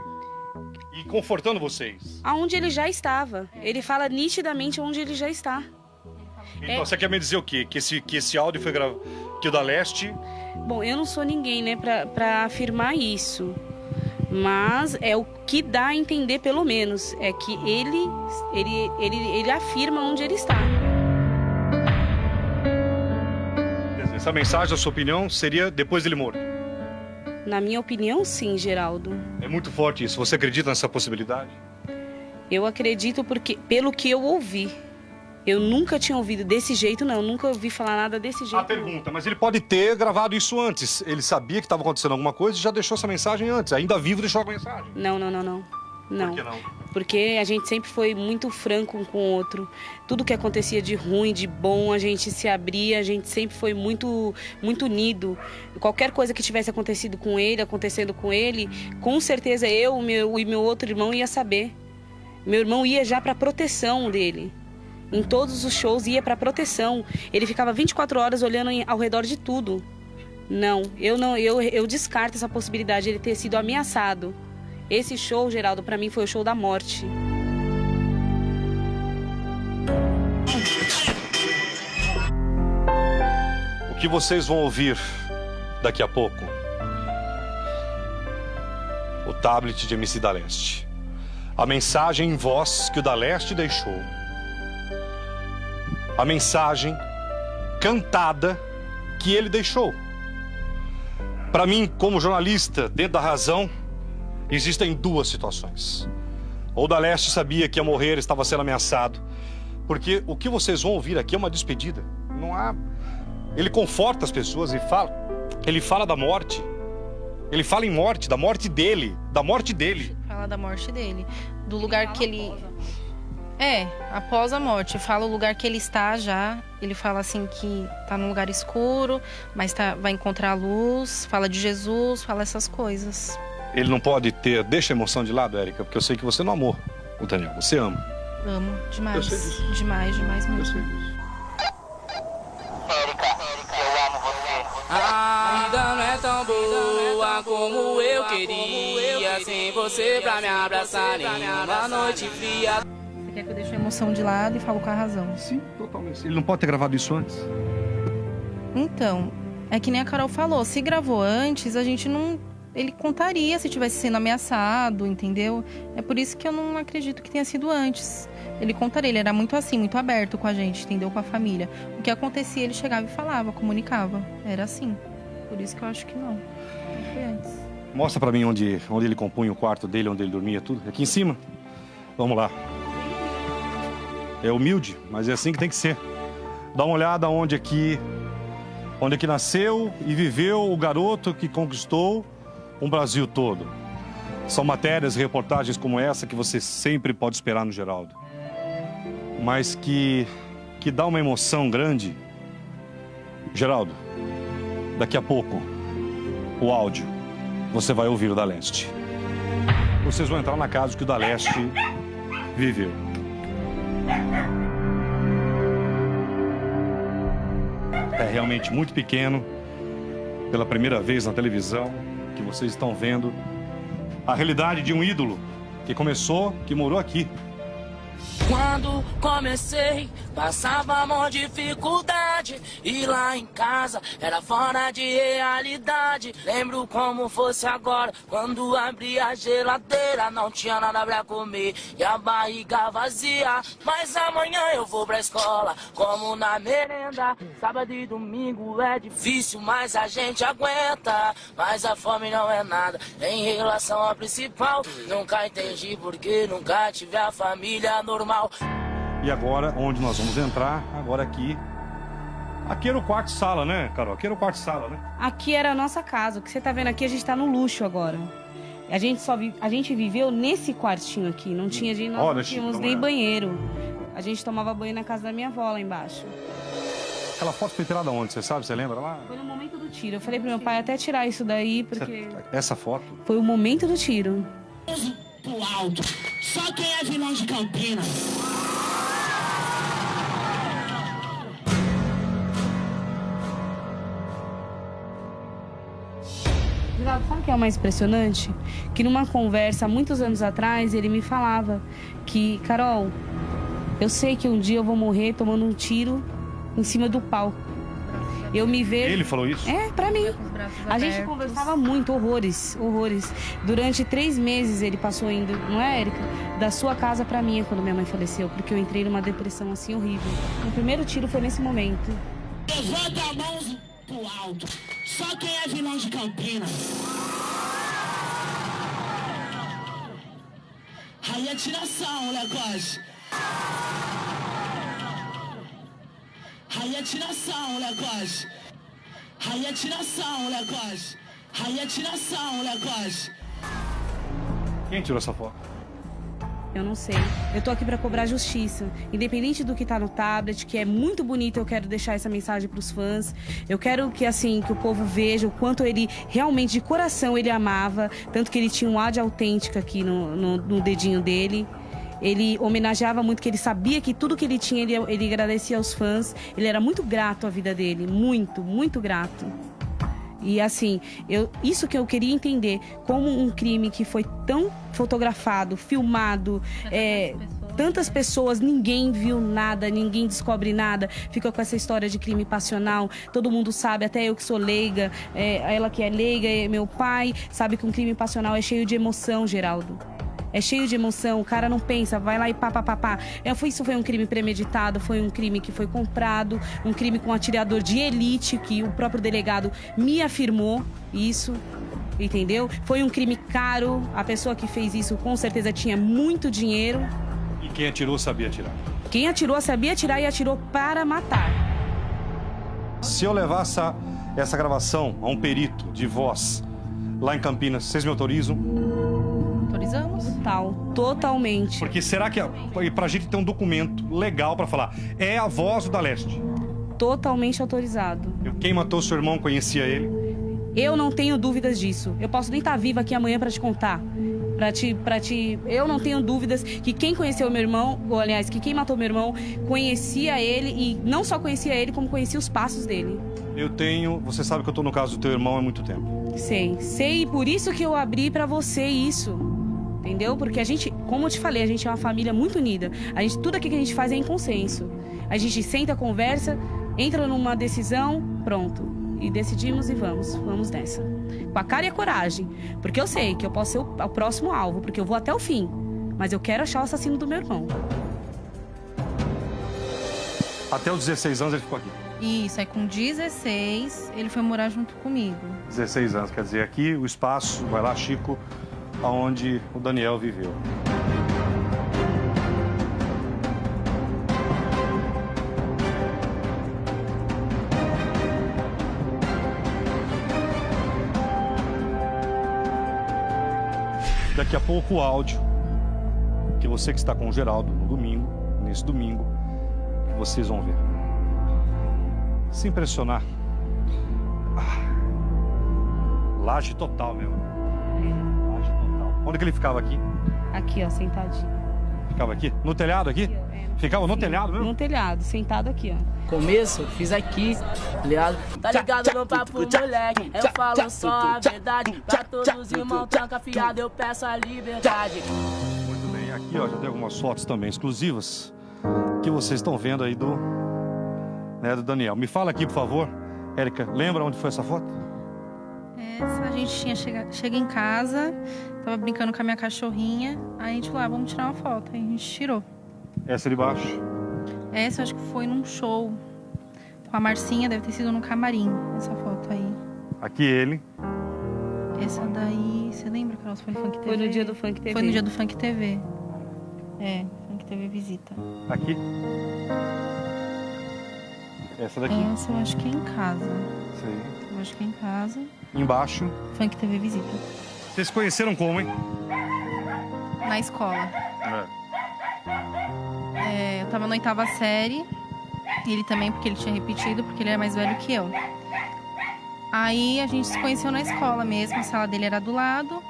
E confortando vocês. Aonde ele já estava. Ele fala nitidamente onde ele já está. Então, você quer me dizer o quê? Que esse áudio foi gravado... Que o Da Leste... Bom, eu não sou ninguém, né, pra afirmar isso. Mas é o que dá a entender, pelo menos. É que ele afirma onde ele está. Essa mensagem, a sua opinião, seria depois dele morto? Na minha opinião, sim, Geraldo. É muito forte isso. Você acredita nessa possibilidade? Eu acredito porque, pelo que eu ouvi. Eu nunca tinha ouvido desse jeito, não. Eu nunca ouvi falar nada desse jeito. A pergunta, mas ele pode ter gravado isso antes. Ele sabia que estava acontecendo alguma coisa e já deixou essa mensagem antes. Ainda vivo deixou a mensagem. Não. Por que não? Porque a gente sempre foi muito franco um com o outro. Tudo que acontecia de ruim, de bom, a gente se abria, a gente sempre foi muito unido. Qualquer coisa que tivesse acontecendo com ele, com certeza eu e meu outro irmão ia saber. Meu irmão ia já para proteção dele. Em todos os shows ia para proteção. Ele ficava 24 horas olhando ao redor de tudo. Eu descarto essa possibilidade de ele ter sido ameaçado. Esse show, Geraldo, para mim foi o show da morte. O que vocês vão ouvir daqui a pouco? O tablet de MC da Leste. A mensagem em voz que o da Leste deixou. A mensagem cantada que ele deixou. Para mim, como jornalista, dentro da razão, existem duas situações. Ou o da Leste sabia que ia morrer, estava sendo ameaçado. Porque o que vocês vão ouvir aqui é uma despedida. Não há... Ele conforta as pessoas e fala... Ele fala da morte. Ele fala em morte, da morte dele. Da morte dele. Fala da morte dele. Do lugar que ele... após a morte. Fala o lugar que ele está já. Ele fala assim que tá num lugar escuro, mas vai encontrar a luz. Fala de Jesus, fala essas coisas. Ele não pode ter... Deixa a emoção de lado, Érica, porque eu sei que você não amou o Daniel. Você ama. Amo, demais. Eu sei disso. Demais mesmo. Eu sei disso. Érica, eu amo você. A vida não é tão boa como eu queria. Sem você pra me abraçar nenhuma noite fria. Você quer que eu deixe a emoção de lado e falo com a razão? Sim, totalmente. Ele não pode ter gravado isso antes? Então, é que nem a Carol falou. Se gravou antes, a gente não... Ele contaria se tivesse sendo ameaçado, entendeu? É por isso que eu não acredito que tenha sido antes. Ele contaria, ele era muito assim, muito aberto com a gente, entendeu? Com a família. O que acontecia, ele chegava e falava, comunicava. Era assim. Por isso que eu acho que não. Não foi antes. Mostra pra mim onde ele compunha o quarto dele, onde ele dormia, tudo. Aqui em cima. Vamos lá. É humilde, mas é assim que tem que ser. Dá uma olhada onde aqui nasceu e viveu o garoto que conquistou um Brasil todo. São matérias e reportagens como essa que você sempre pode esperar no Geraldo. Mas que dá uma emoção grande. Geraldo, daqui a pouco, o áudio, você vai ouvir o da Leste. Vocês vão entrar na casa que o da Leste viveu. É realmente muito pequeno. Pela primeira vez na televisão, que vocês estão vendo a realidade de um ídolo que morou aqui. Quando comecei, passava maior dificuldade. E lá em casa era fora de realidade. Lembro como fosse agora, quando abri a geladeira, não tinha nada pra comer e a barriga vazia. Mas amanhã eu vou pra escola, como na merenda. Sábado e domingo é difícil, mas a gente aguenta. Mas a fome não é nada em relação ao principal. Nunca entendi porque nunca tive a família normal. E agora, onde nós vamos entrar? Agora aqui. Aqui era o quarto-sala, né, Carol? Aqui era o quarto-sala, né? Aqui era a nossa casa. O que você tá vendo aqui, a gente tá no luxo agora. A gente viveu nesse quartinho aqui. Não tinha, nós não tínhamos nem banheiro. A gente tomava banho na casa da minha avó lá embaixo. Aquela foto foi tirada onde? Você sabe? Você lembra lá? Foi no momento do tiro. Eu falei pro meu pai até tirar isso daí, porque... Essa foto? Foi o momento do tiro. Pro alto. Só quem é vilão de Campinas. Sabe o que é o mais impressionante? Que numa conversa, há muitos anos atrás, ele me falava que, Carol, eu sei que um dia eu vou morrer tomando um tiro em cima do palco. Eu me vejo... Ele falou isso? É, pra mim. A gente conversava muito, horrores. Durante 3 meses ele passou indo, não é, Érica? Da sua casa pra minha quando minha mãe faleceu, porque eu entrei numa depressão assim horrível. O primeiro tiro foi nesse momento. Levanta a mão pro alto. Só quem é vilão de Campinas. Aí é tiração, Lecoche. Aí é tiração, Lecoche. Aí é tiração, Lecoche. Aí é tiração, Lecoche. Quem tirou essa foto? Eu não sei. Eu tô aqui pra cobrar justiça. Independente do que tá no tablet, que é muito bonito, eu quero deixar essa mensagem pros fãs. Eu quero que, assim, que o povo veja o quanto ele realmente, de coração, ele amava. Tanto que ele tinha um ad autêntica aqui no dedinho dele. Ele homenageava muito, que ele sabia que tudo que ele tinha, ele agradecia aos fãs. Ele era muito grato à vida dele. Muito, muito grato. E assim, isso que eu queria entender, como um crime que foi tão fotografado, filmado, tantas pessoas, ninguém viu nada, ninguém descobre nada, fica com essa história de crime passional, todo mundo sabe, até eu que sou leiga, ela que é leiga, meu pai, sabe que um crime passional é cheio de emoção, Geraldo. É cheio de emoção, o cara não pensa, vai lá e pá. Isso foi um crime premeditado, foi um crime que foi comprado, um crime com um atirador de elite, que o próprio delegado me afirmou isso, entendeu? Foi um crime caro, a pessoa que fez isso com certeza tinha muito dinheiro. E quem atirou sabia atirar? Quem atirou sabia atirar e atirou para matar. Se eu levar essa gravação a um perito de voz lá em Campinas, vocês me autorizam? Autorizamos? Totalmente. Porque será que, pra gente ter um documento legal pra falar, é a voz do Da Leste? Totalmente autorizado. Quem matou seu irmão conhecia ele? Eu não tenho dúvidas disso. Eu posso nem estar viva aqui amanhã pra te contar. Eu não tenho dúvidas que quem conheceu meu irmão, ou aliás, que quem matou meu irmão, conhecia ele e não só conhecia ele, como conhecia os passos dele. Você sabe que eu tô no caso do teu irmão há muito tempo. Sei, por isso que eu abri pra você isso. Entendeu? Porque a gente, como eu te falei, a gente é uma família muito unida. Tudo aqui que a gente faz é em consenso. A gente senta, conversa, entra numa decisão, pronto. E decidimos e vamos nessa. Com a cara e a coragem. Porque eu sei que eu posso ser o próximo alvo, porque eu vou até o fim. Mas eu quero achar o assassino do meu irmão. Até os 16 anos ele ficou aqui? Isso, aí com 16 ele foi morar junto comigo. 16 anos, quer dizer, aqui o espaço, vai lá, Chico, aonde o Daniel viveu. Daqui a pouco o áudio que você que está com o Geraldo no domingo, nesse domingo, vocês vão ver. Se impressionar. Laje total mesmo. Laje total. Onde que ele ficava aqui? Aqui, ó, sentadinho. Ficava aqui? No telhado aqui? Ficava no telhado mesmo? No telhado, sentado aqui, ó. Começo, fiz aqui, ligado? Tá ligado no papo, moleque? Eu falo só a verdade. Pra todos os irmãos tranca fiado, eu peço a liberdade. Muito bem, aqui ó, já tem algumas fotos também exclusivas que vocês estão vendo aí do Daniel. Me fala aqui, por favor, Érica, lembra onde foi essa foto? Essa, a gente tinha chega em casa, tava brincando com a minha cachorrinha, aí a gente falou, vamos tirar uma foto, aí a gente tirou. Essa de baixo? Essa eu acho que foi num show com a Marcinha, deve ter sido no camarim, essa foto aí. Aqui ele. Essa daí, você lembra, Carol? Foi no Funk TV? Foi no dia do Funk TV. Foi no dia do Funk TV. Funk TV Visita. Aqui? Essa daqui? Essa eu acho que é em casa. Sei. Eu acho que é em casa. Embaixo? Funk TV Visita. Vocês se conheceram como, hein? Na escola. Eu tava na 8ª série. Ele também, porque ele tinha repetido, porque ele é mais velho que eu. Aí a gente se conheceu na escola mesmo, a sala dele era do lado.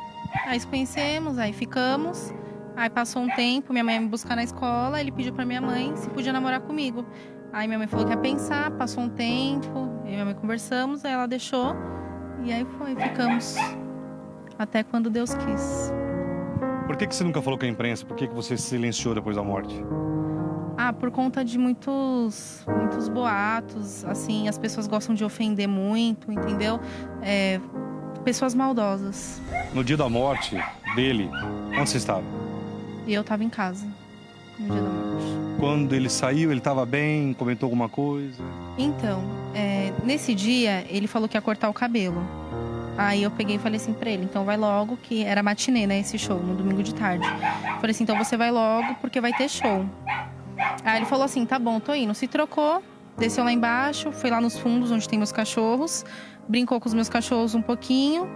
Aí se conhecemos, aí ficamos. Aí passou um tempo, minha mãe ia me buscar na escola, ele pediu pra minha mãe se podia namorar comigo. Aí minha mãe falou que ia pensar, passou um tempo, eu e minha mãe conversamos, aí ela deixou. E aí ficamos. Até quando Deus quis. Por que você nunca falou com a imprensa? Por que você se silenciou depois da morte? Por conta de muitos boatos, assim, as pessoas gostam de ofender muito, entendeu? Pessoas maldosas. No dia da morte dele, onde você estava? E eu estava em casa, no dia da morte. Quando ele saiu, ele estava bem? Comentou alguma coisa? Então, nesse dia, ele falou que ia cortar o cabelo. Aí eu peguei e falei assim pra ele, então vai logo, que era matinê, né, esse show, no domingo de tarde. Falei assim, então você vai logo, porque vai ter show. Aí ele falou assim, tá bom, tô indo. Se trocou, desceu lá embaixo, foi lá nos fundos, onde tem meus cachorros, brincou com os meus cachorros um pouquinho,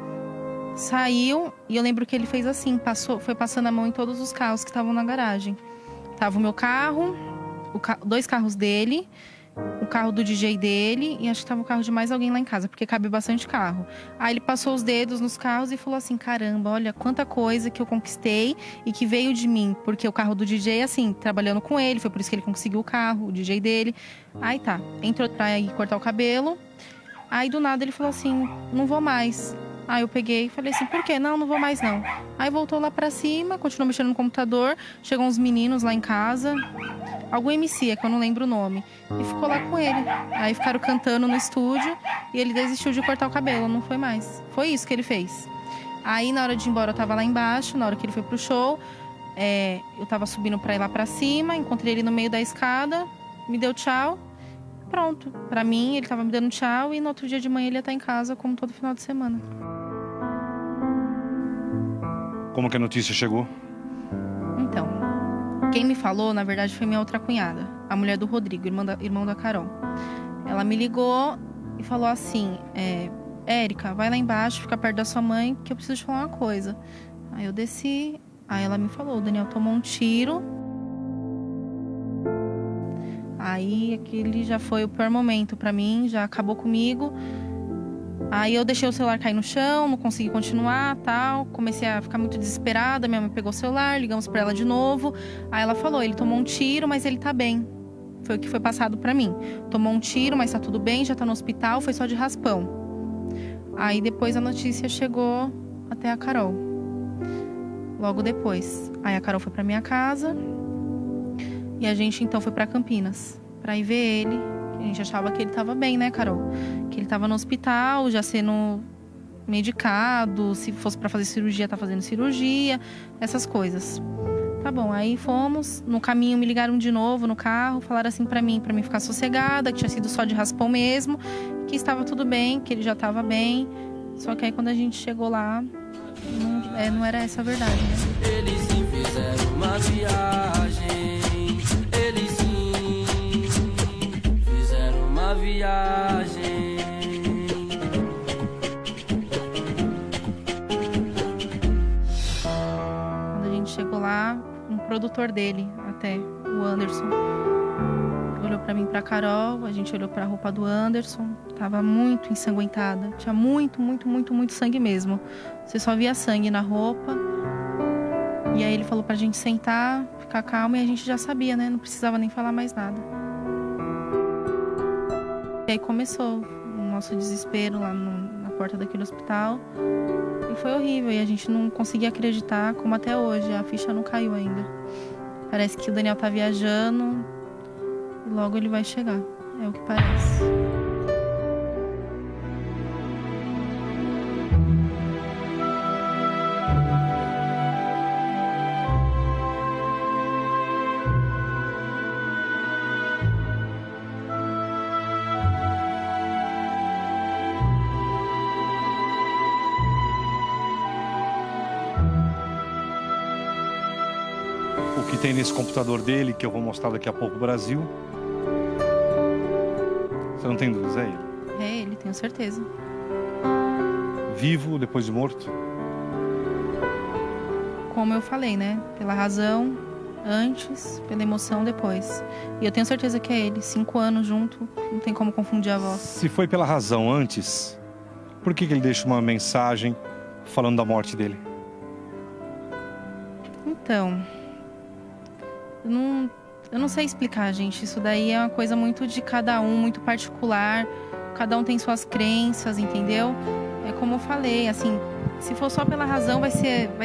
saiu, e eu lembro que ele fez assim, foi passando a mão em todos os carros que estavam na garagem. Tava o meu carro, dois carros dele, o carro do DJ dele e acho que tava o carro de mais alguém lá em casa, porque cabe bastante carro. Aí ele passou os dedos nos carros e falou assim, caramba, olha quanta coisa que eu conquistei e que veio de mim, porque o carro do DJ, assim, trabalhando com ele, foi por isso que ele conseguiu o carro, o DJ dele. Aí tá, entrou pra ir cortar o cabelo, aí do nada ele falou assim, não vou mais. Aí eu peguei e falei assim, por quê? Não vou mais não. Aí voltou lá pra cima, continuou mexendo no computador, chegou uns meninos lá em casa, algum MC, que eu não lembro o nome, e ficou lá com ele. Aí ficaram cantando no estúdio e ele desistiu de cortar o cabelo, não foi mais. Foi isso que ele fez. Aí na hora de ir embora eu tava lá embaixo, na hora que ele foi pro show, eu tava subindo pra ir lá pra cima, encontrei ele no meio da escada, me deu tchau, pronto. Pra mim, ele tava me dando tchau e no outro dia de manhã ele ia estar em casa, como todo final de semana. Como que a notícia chegou? Então, quem me falou, na verdade, foi minha outra cunhada, a mulher do Rodrigo, irmão da Carol. Ela me ligou e falou assim, Érica, vai lá embaixo, fica perto da sua mãe, que eu preciso te falar uma coisa. Aí eu desci, aí ela me falou, o Daniel tomou um tiro. Aí aquele já foi o pior momento pra mim, já acabou comigo. Aí eu deixei o celular cair no chão, não consegui continuar, tal. Comecei a ficar muito desesperada, minha mãe pegou o celular, ligamos pra ela de novo. Aí ela falou, ele tomou um tiro, mas ele tá bem. Foi o que foi passado pra mim. Tomou um tiro, mas tá tudo bem, já tá no hospital, foi só de raspão. Aí depois a notícia chegou até a Carol. Logo depois. Aí a Carol foi pra minha casa e a gente então foi pra Campinas pra ir ver ele. A gente achava que ele tava bem, né, Carol? Que ele tava no hospital, já sendo medicado, se fosse pra fazer cirurgia, tá fazendo cirurgia, essas coisas. Tá bom, aí fomos, no caminho me ligaram de novo no carro, falaram assim pra mim ficar sossegada, que tinha sido só de raspão mesmo, que estava tudo bem, que ele já tava bem. Só que aí quando a gente chegou lá, não era essa a verdade, né? Eles sim fizeram uma viagem, eles sim fizeram uma viagem. Quando a gente chegou lá, um produtor dele, até, o Anderson, olhou pra mim e pra Carol, a gente olhou pra roupa do Anderson, tava muito ensanguentada, tinha muito sangue mesmo. Você só via sangue na roupa. E aí ele falou pra gente sentar, ficar calma, e a gente já sabia, né? Não precisava nem falar mais nada. E aí começou o nosso desespero lá na porta daquele hospital. E foi horrível, e a gente não conseguia acreditar, como até hoje, a ficha não caiu ainda. Parece que o Daniel tá viajando e logo ele vai chegar, é o que parece. O que tem nesse computador dele, que eu vou mostrar daqui a pouco, Brasil. Você não tem dúvidas, é ele? É ele, tenho certeza. Vivo depois de morto? Como eu falei, né? Pela razão antes, pela emoção depois. E eu tenho certeza que é ele. 5 anos junto, não tem como confundir a voz. Se foi pela razão antes, por que ele deixa uma mensagem falando da morte dele? Então, eu não sei explicar, gente. Isso daí é uma coisa muito de cada um, muito particular. Cada um tem suas crenças, entendeu? É como eu falei, assim, se for só pela razão, vai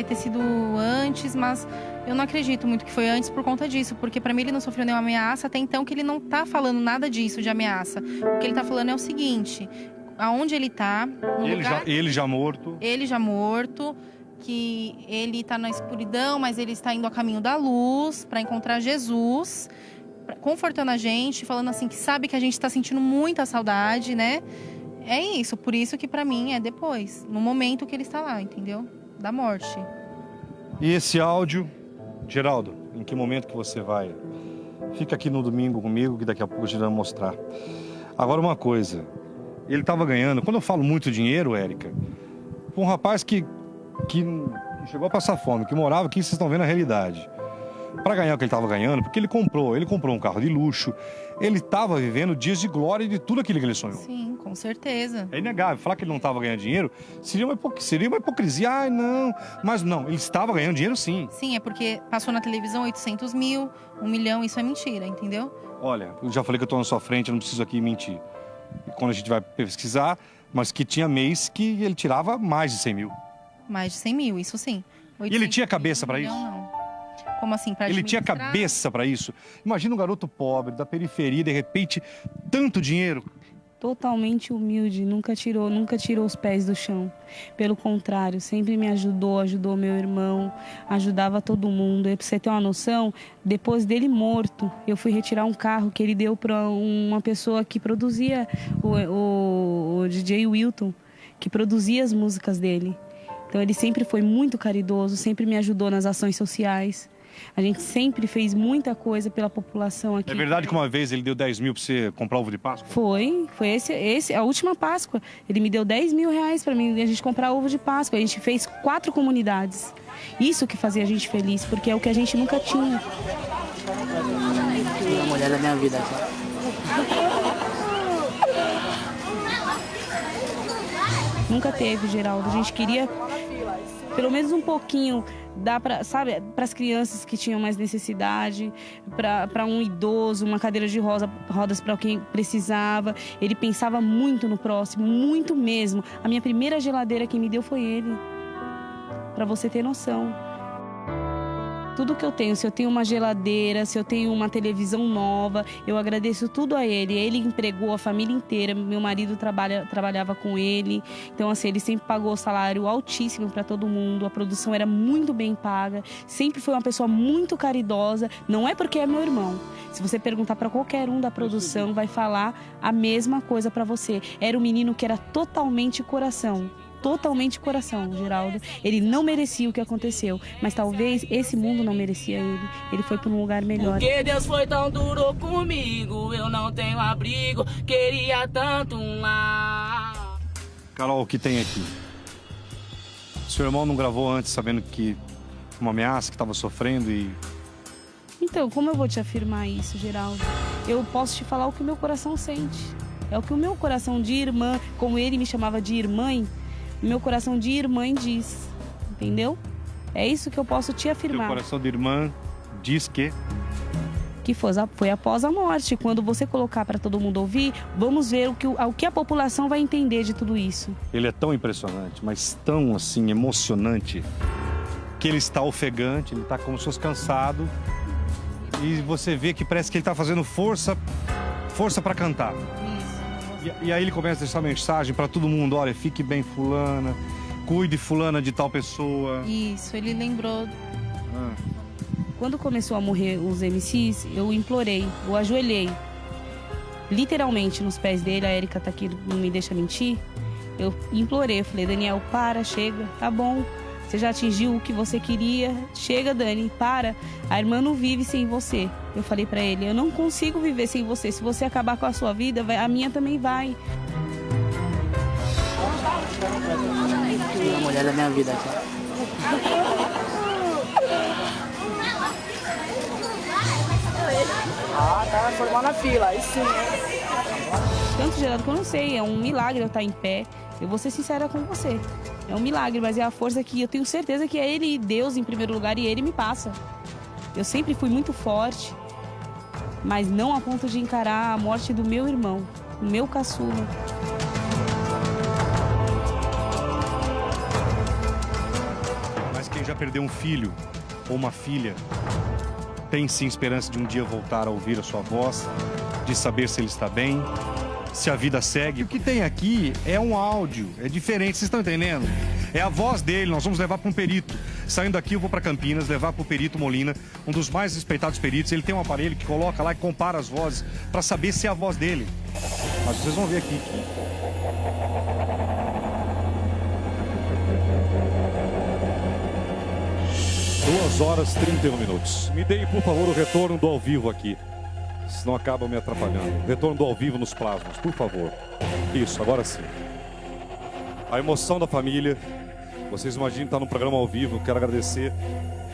ter sido antes, mas eu não acredito muito que foi antes por conta disso, porque pra mim ele não sofreu nenhuma ameaça, até então que ele não tá falando nada disso de ameaça. O que ele tá falando é o seguinte, aonde ele tá, no lugar... Ele já morto. Ele já morto, que ele tá na escuridão, mas ele está indo a caminho da luz para encontrar Jesus, confortando a gente, falando assim que sabe que a gente está sentindo muita saudade, né? É isso, por isso que pra mim é depois, no momento que ele está lá, entendeu? Da morte. E esse áudio, Geraldo, em que momento que você vai? Fica aqui no domingo comigo, que daqui a pouco a gente vai mostrar. Agora uma coisa, ele estava ganhando, quando eu falo muito dinheiro, Érica, um rapaz que chegou a passar fome, que morava aqui, vocês estão vendo a realidade. Para ganhar o que ele estava ganhando, porque ele comprou um carro de luxo, ele estava vivendo dias de glória de tudo aquilo que ele sonhou. Sim, com certeza. É inegável. Falar que ele não estava ganhando dinheiro seria uma hipocrisia. Ai, não. Mas não, ele estava ganhando dinheiro sim. Sim, é porque passou na televisão 800 mil, 1 milhão, isso é mentira, entendeu? Olha, eu já falei que eu estou na sua frente, eu não preciso aqui mentir. E quando a gente vai pesquisar, mas que tinha mês que ele tirava mais de 100 mil. Mais de 100 mil, isso sim. E ele tinha cabeça para isso? Não. Como assim? Pra ele tinha cabeça para isso? Imagina um garoto pobre, da periferia, de repente, tanto dinheiro. Totalmente humilde, nunca tirou os pés do chão. Pelo contrário, sempre me ajudou meu irmão, ajudava todo mundo. E pra você ter uma noção, depois dele morto, eu fui retirar um carro que ele deu para uma pessoa que produzia, o DJ Wilton, que produzia as músicas dele. Então ele sempre foi muito caridoso, sempre me ajudou nas ações sociais. A gente sempre fez muita coisa pela população aqui. É verdade que uma vez ele deu 10 mil para você comprar ovo de Páscoa? Foi a última Páscoa. Ele me deu 10 mil reais para mim, a gente comprar ovo de Páscoa. A gente fez 4 comunidades. Isso que fazia a gente feliz, porque é o que a gente nunca tinha. A mulher da minha vida. Nunca teve, Geraldo. A gente queria pelo menos um pouquinho, dá para, sabe, para as crianças que tinham mais necessidade, para um idoso, uma cadeira de rodas para quem precisava. Ele pensava muito no próximo, muito mesmo. A minha primeira geladeira que me deu foi ele, para você ter noção. Tudo que eu tenho, se eu tenho uma geladeira, se eu tenho uma televisão nova, eu agradeço tudo a ele. Ele empregou a família inteira, meu marido trabalhava com ele. Então, assim, ele sempre pagou salário altíssimo para todo mundo, a produção era muito bem paga, sempre foi uma pessoa muito caridosa. Não é porque é meu irmão. Se você perguntar para qualquer um da produção, vai falar a mesma coisa para você. Era um menino que era totalmente coração. Totalmente coração, Geraldo. Ele não merecia o que aconteceu, mas talvez esse mundo não merecia ele. Ele foi para um lugar melhor. Porque Deus foi tão duro comigo, eu não tenho abrigo, queria tanto um lar. Carol, o que tem aqui? Seu irmão não gravou antes sabendo que uma ameaça, que estava sofrendo e... Então, como eu vou te afirmar isso, Geraldo? Eu posso te falar o que o meu coração sente. É o que o meu coração de irmã, como ele me chamava de irmã, meu coração de irmã diz, entendeu? É isso que eu posso te afirmar. Meu coração de irmã diz que foi após a morte. Quando você colocar para todo mundo ouvir, vamos ver o que a população vai entender de tudo isso. Ele é tão impressionante, mas tão assim emocionante, que ele está ofegante, ele está como se fosse cansado, e você vê que parece que ele está fazendo força para cantar. E aí ele começa a deixar mensagem para todo mundo: olha, fique bem fulana, cuide fulana de tal pessoa. Isso, ele lembrou. Quando começou a morrer os MCs, eu implorei, eu ajoelhei, literalmente nos pés dele. A Érica tá aqui, não me deixa mentir. Eu implorei, eu falei: Daniel, para, chega, tá bom. Você já atingiu o que você queria. Chega, Dani, para. A irmã não vive sem você. Eu falei pra ele: eu não consigo viver sem você. Se você acabar com a sua vida, a minha também vai. A mulher da minha vida. Tá formando a fila, aí sim, né? Tanto, Geraldo, que eu não sei. É um milagre eu estar em pé. Eu vou ser sincera com você. É um milagre, mas é a força que eu tenho certeza que é Ele, Deus em primeiro lugar, e Ele me passa. Eu sempre fui muito forte, mas não a ponto de encarar a morte do meu irmão, o meu caçula. Mas quem já perdeu um filho ou uma filha tem sim esperança de um dia voltar a ouvir a sua voz, de saber se ele está bem, se a vida segue. O que tem aqui é um áudio, é diferente, vocês estão entendendo? É a voz dele, nós vamos levar para um perito. Saindo daqui eu vou para Campinas, levar para o perito Molina, um dos mais respeitados peritos. Ele tem um aparelho que coloca lá e compara as vozes para saber se é a voz dele. Mas vocês vão ver aqui. 2h31. Me deem, por favor, o retorno do ao vivo aqui. Senão acaba me atrapalhando. Retorno do ao vivo nos plasmas, por favor. Isso, agora sim. A emoção da família. Vocês imaginam estar num programa ao vivo. Quero agradecer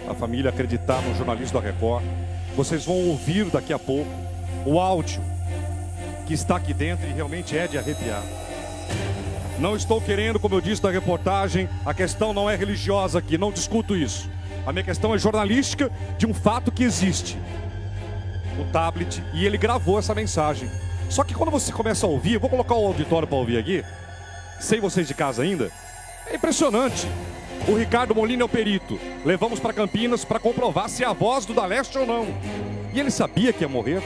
a família acreditar no jornalismo da Record. Vocês vão ouvir daqui a pouco o áudio que está aqui dentro e realmente é de arrepiar. Não estou querendo, como eu disse na reportagem, a questão não é religiosa aqui, não discuto isso. A minha questão é jornalística de um fato que existe. O tablet, e ele gravou essa mensagem. Só que quando você começa a ouvir, eu vou colocar o auditório para ouvir aqui, sem vocês de casa ainda, é impressionante. O Ricardo Molina é o perito. Levamos para Campinas para comprovar se é a voz do Da Leste ou não. E ele sabia que ia morrer.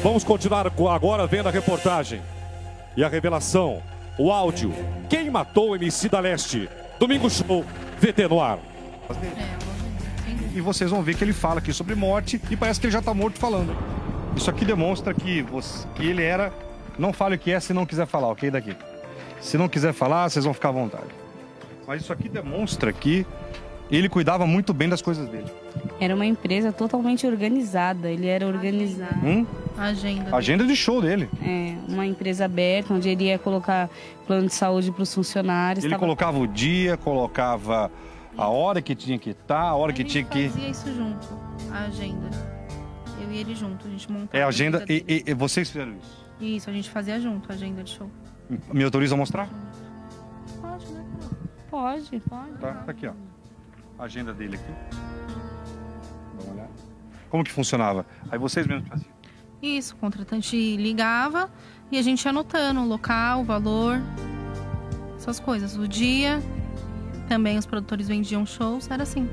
Vamos continuar agora vendo a reportagem. E a revelação, o áudio. Quem matou o MC Da Leste? Domingo Show, VT no ar. E vocês vão ver que ele fala aqui sobre morte e parece que ele já está morto falando. Isso aqui demonstra que ele era... Não fale o que é se não quiser falar, ok? Daqui. Se não quiser falar, vocês vão ficar à vontade. Mas isso aqui demonstra que ele cuidava muito bem das coisas dele. Era uma empresa totalmente organizada, ele era organizado. A agenda de show dele. É, uma empresa aberta, onde ele ia colocar plano de saúde para os funcionários. Ele colocava o dia, colocava a hora que tinha que estar, a hora que tinha que... A gente fazia isso junto, a agenda. Eu e ele junto, a gente montava. É a agenda, e vocês fizeram isso? Isso, a gente fazia junto, a agenda de show. Me autoriza a mostrar? Pode, né? Pode. Tá aqui, ó. A agenda dele aqui. Dá uma olhada. Como que funcionava? Aí vocês mesmos faziam? Isso, o contratante ligava e a gente ia anotando o local, o valor, essas coisas. O dia, também os produtores vendiam shows, era assim.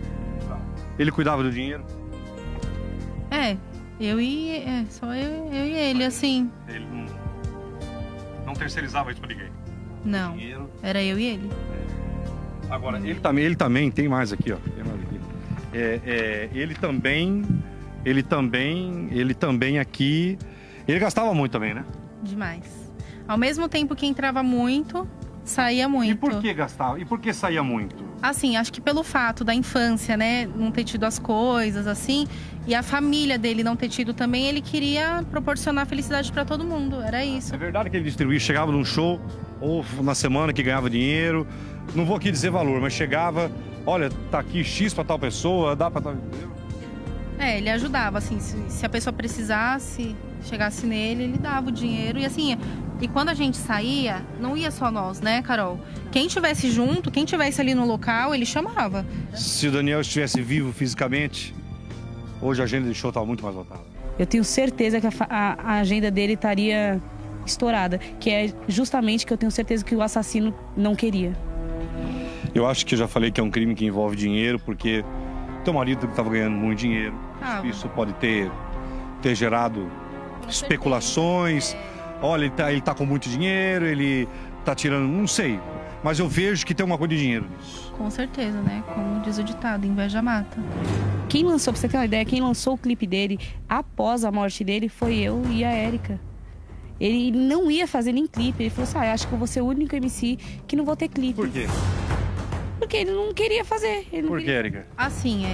Ele cuidava do dinheiro? Só eu e ele, assim. Ele não terceirizava isso pra ninguém? Não, era eu e ele. Agora, ele também tem mais aqui, ó. Tem mais aqui. Ele também aqui... Ele gastava muito também, né? Demais. Ao mesmo tempo que entrava muito, saía muito. E por que gastava? E por que saía muito? Assim, acho que pelo fato da infância, né? Não ter tido as coisas, assim. E a família dele não ter tido também, ele queria proporcionar felicidade pra todo mundo. Era isso. É verdade que ele distribuía, chegava num show, ou na semana que ganhava dinheiro. Não vou aqui dizer valor, mas chegava... Olha, tá aqui X pra tal pessoa, dá pra tal... Ele ajudava, assim, se a pessoa precisasse, chegasse nele, ele dava o dinheiro. E assim, e quando a gente saía, não ia só nós, né, Carol? Quem tivesse junto, quem tivesse ali no local, ele chamava. Se o Daniel estivesse vivo fisicamente, hoje a agenda de show estava muito mais lotada. Eu tenho certeza que a agenda dele estaria estourada, que é justamente que eu tenho certeza que o assassino não queria. Eu acho que eu já falei que é um crime que envolve dinheiro, porque teu marido estava ganhando muito dinheiro. Isso pode ter gerado especulações. Olha, ele tá com muito dinheiro, ele tá tirando, não sei. Mas eu vejo que tem uma coisa de dinheiro nisso. Com certeza, né? Como diz o ditado, inveja mata. Quem lançou, pra você ter uma ideia, quem lançou o clipe dele após a morte dele foi eu e a Érica. Ele não ia fazer nem clipe, ele falou assim, acho que eu vou ser o único MC que não vou ter clipe. Por quê? Porque ele não queria fazer. Por que, Érica? Assim,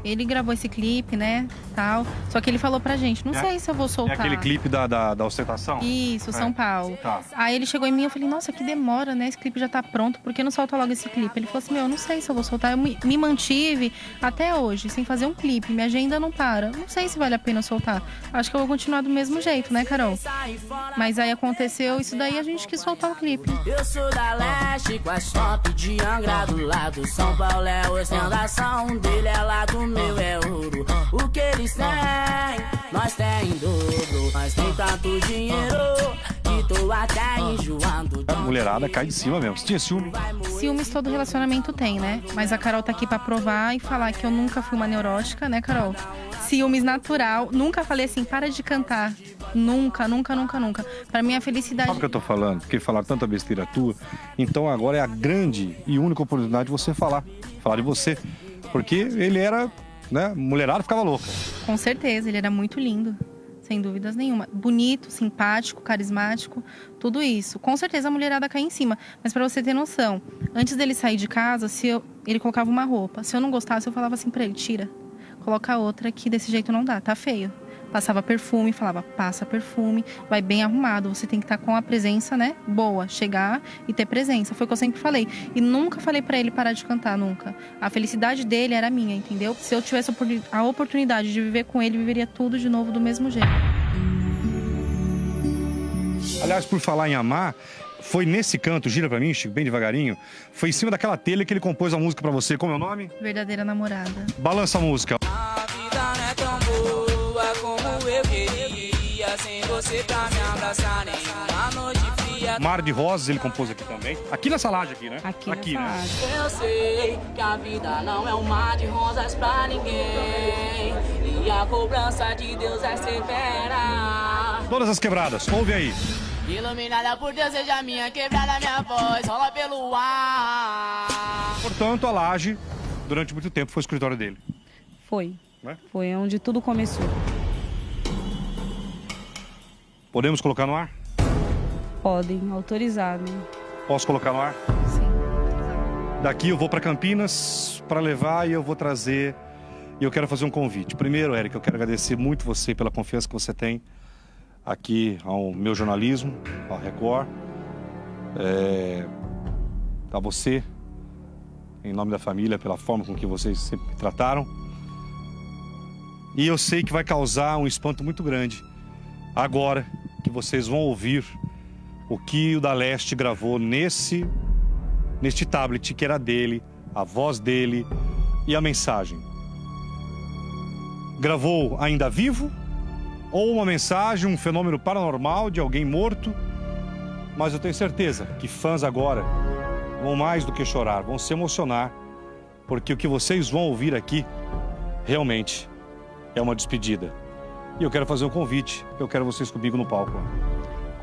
ele gravou esse clipe, né, tal. Só que ele falou pra gente, não sei se eu vou soltar. É aquele clipe da ostentação? Isso, São Paulo. Tá. Aí ele chegou em mim e eu falei, nossa, que demora, né? Esse clipe já tá pronto, por que não solta logo esse clipe? Ele falou assim, eu não sei se eu vou soltar. Eu me mantive até hoje, sem fazer um clipe. Minha agenda não para. Não sei se vale a pena soltar. Acho que eu vou continuar do mesmo jeito, né, Carol? Mas aí aconteceu isso daí, a gente quis soltar o clipe. Eu sou da Leste, com as top de Angra do lado. São Paulo é ostentação, dele é lá do meu é ouro. O que eles têm, nós tem em dobro. Nós tem tanto dinheiro que tô até enjoando. A mulherada cai de cima mesmo. Você tinha ciúme? Ciúmes todo relacionamento tem, né? Mas a Carol tá aqui pra provar e falar que eu nunca fui uma neurótica, né, Carol? Ciúmes natural. Nunca falei assim, para de cantar. Nunca. Pra mim, a felicidade... Sabe o que eu tô falando? Porque falar tanta besteira tua. Então agora é a grande e única oportunidade de você falar de você. Porque ele era... né? Mulherada ficava louca. Com certeza, ele era muito lindo. Sem dúvidas nenhuma. Bonito, simpático, carismático, tudo isso. Com certeza a mulherada cai em cima. Mas pra você ter noção, antes dele sair de casa, ele colocava uma roupa. Se eu não gostasse, eu falava assim pra ele, tira. Coloca outra que desse jeito não dá, tá feio. Passava perfume, falava, passa perfume, vai bem arrumado. Você tem que estar com a presença, né, boa. Chegar e ter presença. Foi o que eu sempre falei. E nunca falei pra ele parar de cantar, nunca. A felicidade dele era minha, entendeu? Se eu tivesse a oportunidade de viver com ele, viveria tudo de novo do mesmo jeito. Aliás, por falar em amar, foi nesse canto, gira pra mim, Chico, bem devagarinho, foi em cima daquela telha que ele compôs a música pra você. Como é o nome? Verdadeira Namorada. Balança a música. A vida não é tão boa como eu queria, sem você pra me abraçar nenhuma noite fria. Mar de Rosas ele compôs aqui também. Aqui nessa laje aqui, né? Aqui nessa laje. Eu sei que a vida não é um mar de rosas pra ninguém, e a cobrança de Deus é severa. Todas as quebradas, ouve aí. Iluminada por Deus, seja minha quebrada, minha voz rola pelo ar. Portanto, a laje, durante muito tempo, foi o escritório dele. Foi. Né? Foi onde tudo começou. Podemos colocar no ar? Podem, autorizado. Posso colocar no ar? Sim. Daqui eu vou para Campinas para levar e eu vou trazer. E eu quero fazer um convite. Primeiro, Érica, eu quero agradecer muito você pela confiança que você tem aqui ao meu jornalismo, ao Record. A você, em nome da família, pela forma com que vocês sempre me trataram. E eu sei que vai causar um espanto muito grande agora que vocês vão ouvir o que o Da Leste gravou neste tablet que era dele, a voz dele e a mensagem. Gravou ainda vivo ou uma mensagem, um fenômeno paranormal de alguém morto? Mas eu tenho certeza que fãs agora vão mais do que chorar, vão se emocionar, porque o que vocês vão ouvir aqui realmente é uma despedida. E eu quero fazer um convite, eu quero vocês comigo no palco.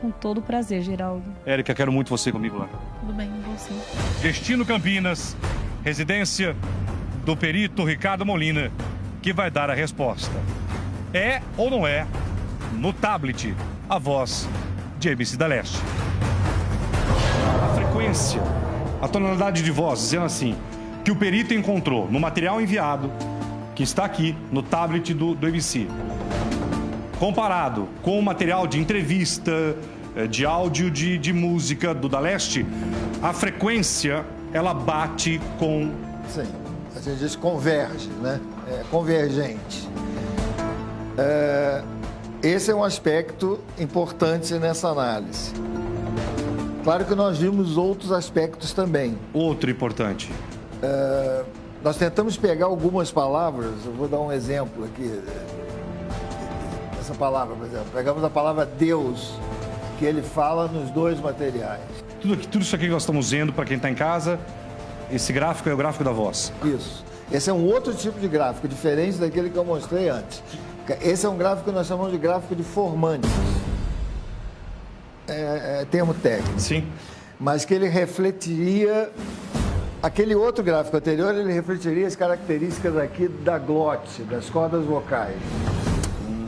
Com todo prazer, Geraldo. Érica, quero muito você comigo lá. Tudo bem, vou sim. Destino Campinas, residência do perito Ricardo Molina, que vai dar a resposta. É ou não é, no tablet, a voz de MC Da Leste? A frequência, a tonalidade de voz, dizendo assim, que o perito encontrou no material enviado, que está aqui no tablet do MC, comparado com o material de entrevista, de áudio, de música do Da Leste, a frequência, ela bate com... Sim, a gente diz converge, né? É convergente. Esse é um aspecto importante nessa análise. Claro que nós vimos outros aspectos também. Outro importante. Nós tentamos pegar algumas palavras, eu vou dar um exemplo aqui. Essa palavra, por exemplo, pegamos a palavra Deus, que ele fala nos dois materiais. Tudo isso aqui que nós estamos vendo, para quem está em casa, esse gráfico é o gráfico da voz. Isso. Esse é um outro tipo de gráfico, diferente daquele que eu mostrei antes. Esse é um gráfico que nós chamamos de gráfico de Formandes. É termo técnico. Sim. Mas que ele refletiria... Aquele outro gráfico anterior, ele refletiria as características aqui da glote, das cordas vocais.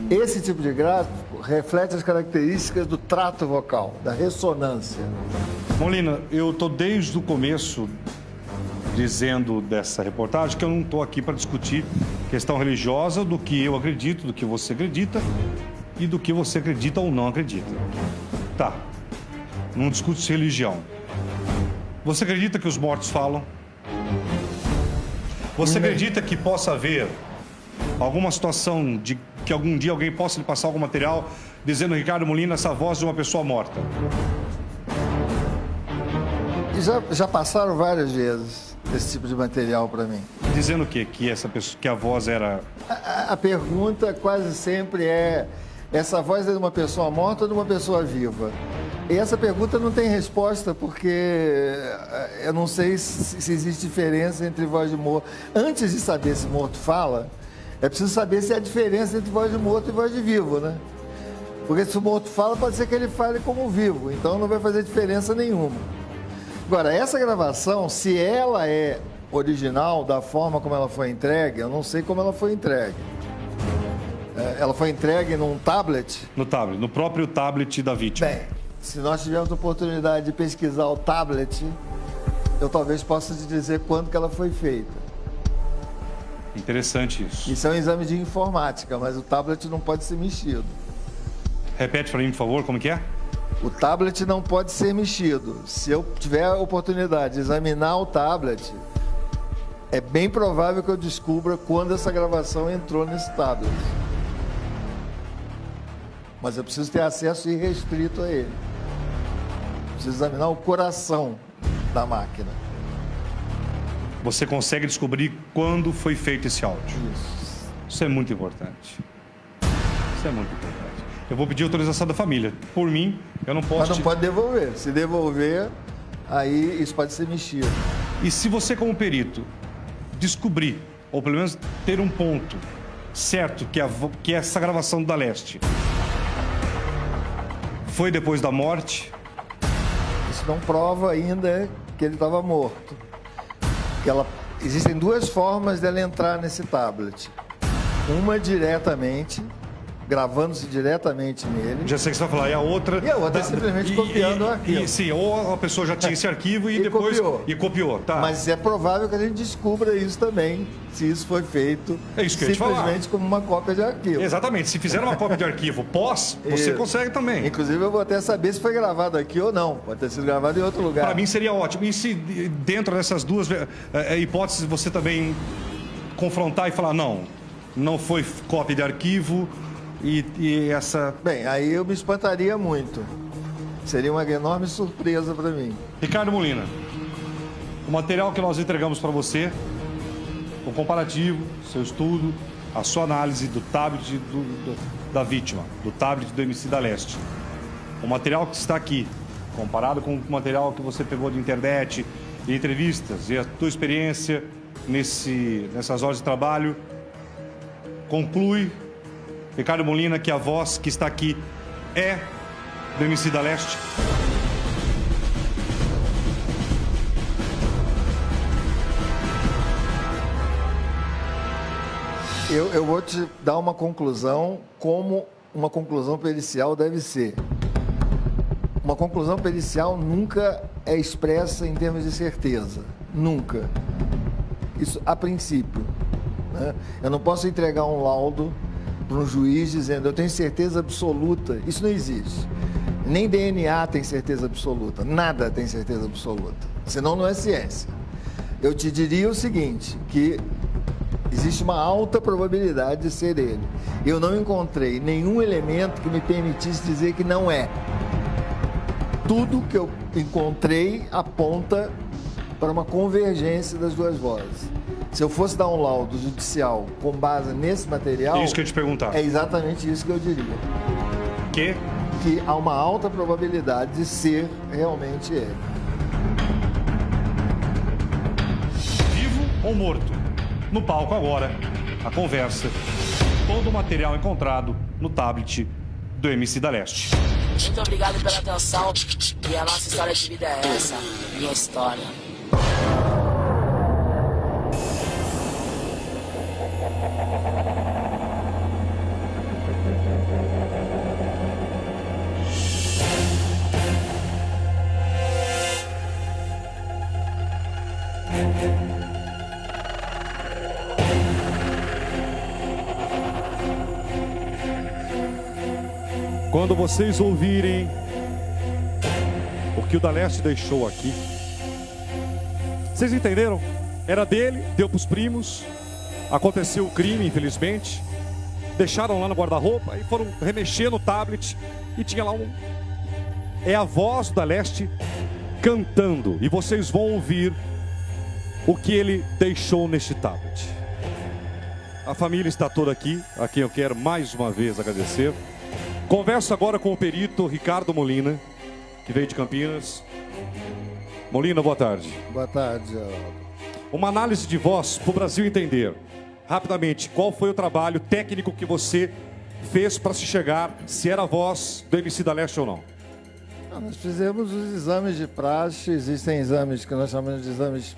Esse tipo de gráfico reflete as características do trato vocal, da ressonância. Molina, eu estou desde o começo dizendo dessa reportagem que eu não estou aqui para discutir questão religiosa, do que eu acredito, do que você acredita e do que você acredita ou não acredita. Tá, não discute religião. Você acredita que os mortos falam? Você acredita que possa haver alguma situação de que algum dia alguém possa lhe passar algum material dizendo, Ricardo Molina, essa voz de uma pessoa morta? Já passaram várias vezes esse tipo de material para mim. Dizendo o quê? Que a voz era... A pergunta quase sempre é, essa voz é de uma pessoa morta ou de uma pessoa viva? E essa pergunta não tem resposta, porque eu não sei se existe diferença entre voz de morto. Antes de saber se morto fala, é preciso saber se há diferença entre voz de morto e voz de vivo, né? Porque se o morto fala, pode ser que ele fale como vivo, então não vai fazer diferença nenhuma. Agora, essa gravação, se ela é original da forma como ela foi entregue, eu não sei como ela foi entregue. Ela foi entregue num tablet? No tablet, no próprio tablet da vítima. Bem, se nós tivermos a oportunidade de pesquisar o tablet, eu talvez possa te dizer quando que ela foi feita. Interessante isso. Isso é um exame de informática, mas o tablet não pode ser mexido. Repete para mim, por favor, como que é? O tablet não pode ser mexido. Se eu tiver a oportunidade de examinar o tablet, é bem provável que eu descubra quando essa gravação entrou nesse tablet. Mas eu preciso ter acesso irrestrito a ele. Preciso examinar o coração da máquina. Você consegue descobrir quando foi feito esse áudio. Isso é muito importante. Isso é muito importante. Eu vou pedir autorização da família. Por mim, eu não posso... Mas não pode devolver. Se devolver, aí isso pode ser mexido. E se você, como perito, descobrir, ou pelo menos ter um ponto certo que essa gravação da Leste foi depois da morte... Isso não prova ainda que ele estava morto. Existem duas formas dela entrar nesse tablet. Uma diretamente, gravando-se diretamente nele. Já sei que você vai falar. E a outra... E a outra simplesmente copiando o arquivo. Sim, ou a pessoa já tinha esse arquivo e depois... Copiou. E copiou, tá. Mas é provável que a gente descubra isso também, se isso foi feito simplesmente como uma cópia de arquivo. Exatamente. Se fizer uma cópia de arquivo pós, você consegue também. Inclusive, eu vou até saber se foi gravado aqui ou não. Pode ter sido gravado em outro lugar. Para mim seria ótimo. E se dentro dessas duas hipóteses você também confrontar e falar, não foi cópia de arquivo e essa... Bem, aí eu me espantaria muito. Seria uma enorme surpresa para mim. Ricardo Molina, o material que nós entregamos para você, o comparativo, seu estudo, a sua análise do tablet da vítima, do tablet do MC da Leste. O material que está aqui, comparado com o material que você pegou de internet, de entrevistas e a tua experiência nessas horas de trabalho, conclui, Ricardo Molina, que a voz que está aqui é do MC da Leste? Eu vou te dar uma conclusão como uma conclusão pericial deve ser. Uma conclusão pericial nunca é expressa em termos de certeza. Nunca. Isso a princípio. Né? Eu não posso entregar um laudo para um juiz dizendo eu tenho certeza absoluta. Isso não existe. Nem DNA tem certeza absoluta. Nada tem certeza absoluta. Senão não é ciência. Eu te diria o seguinte, que existe uma alta probabilidade de ser ele. Eu não encontrei nenhum elemento que me permitisse dizer que não é. Tudo que eu encontrei aponta para uma convergência das duas vozes. Se eu fosse dar um laudo judicial com base nesse material... É isso que eu te perguntar. É exatamente isso que eu diria. Que há uma alta probabilidade de ser realmente ele. Vivo ou morto? No palco agora, a conversa, todo o material encontrado no tablet do MC da Leste. Muito obrigado pela atenção e a nossa história de vida é essa, minha história. Quando vocês ouvirem o que o da Leste deixou aqui, vocês entenderam? Era dele, deu para os primos, aconteceu o crime, infelizmente, deixaram lá no guarda-roupa e foram remexer no tablet e tinha lá é a voz do da Leste cantando e vocês vão ouvir o que ele deixou neste tablet. A família está toda aqui, a quem eu quero mais uma vez agradecer. Converso agora com o perito Ricardo Molina, que veio de Campinas. Molina, boa tarde. Boa tarde, Geraldo. Uma análise de voz para o Brasil entender, rapidamente, qual foi o trabalho técnico que você fez para se chegar, se era a voz do MC da Leste ou não? Nós fizemos os exames de praxe, existem exames que nós chamamos de exames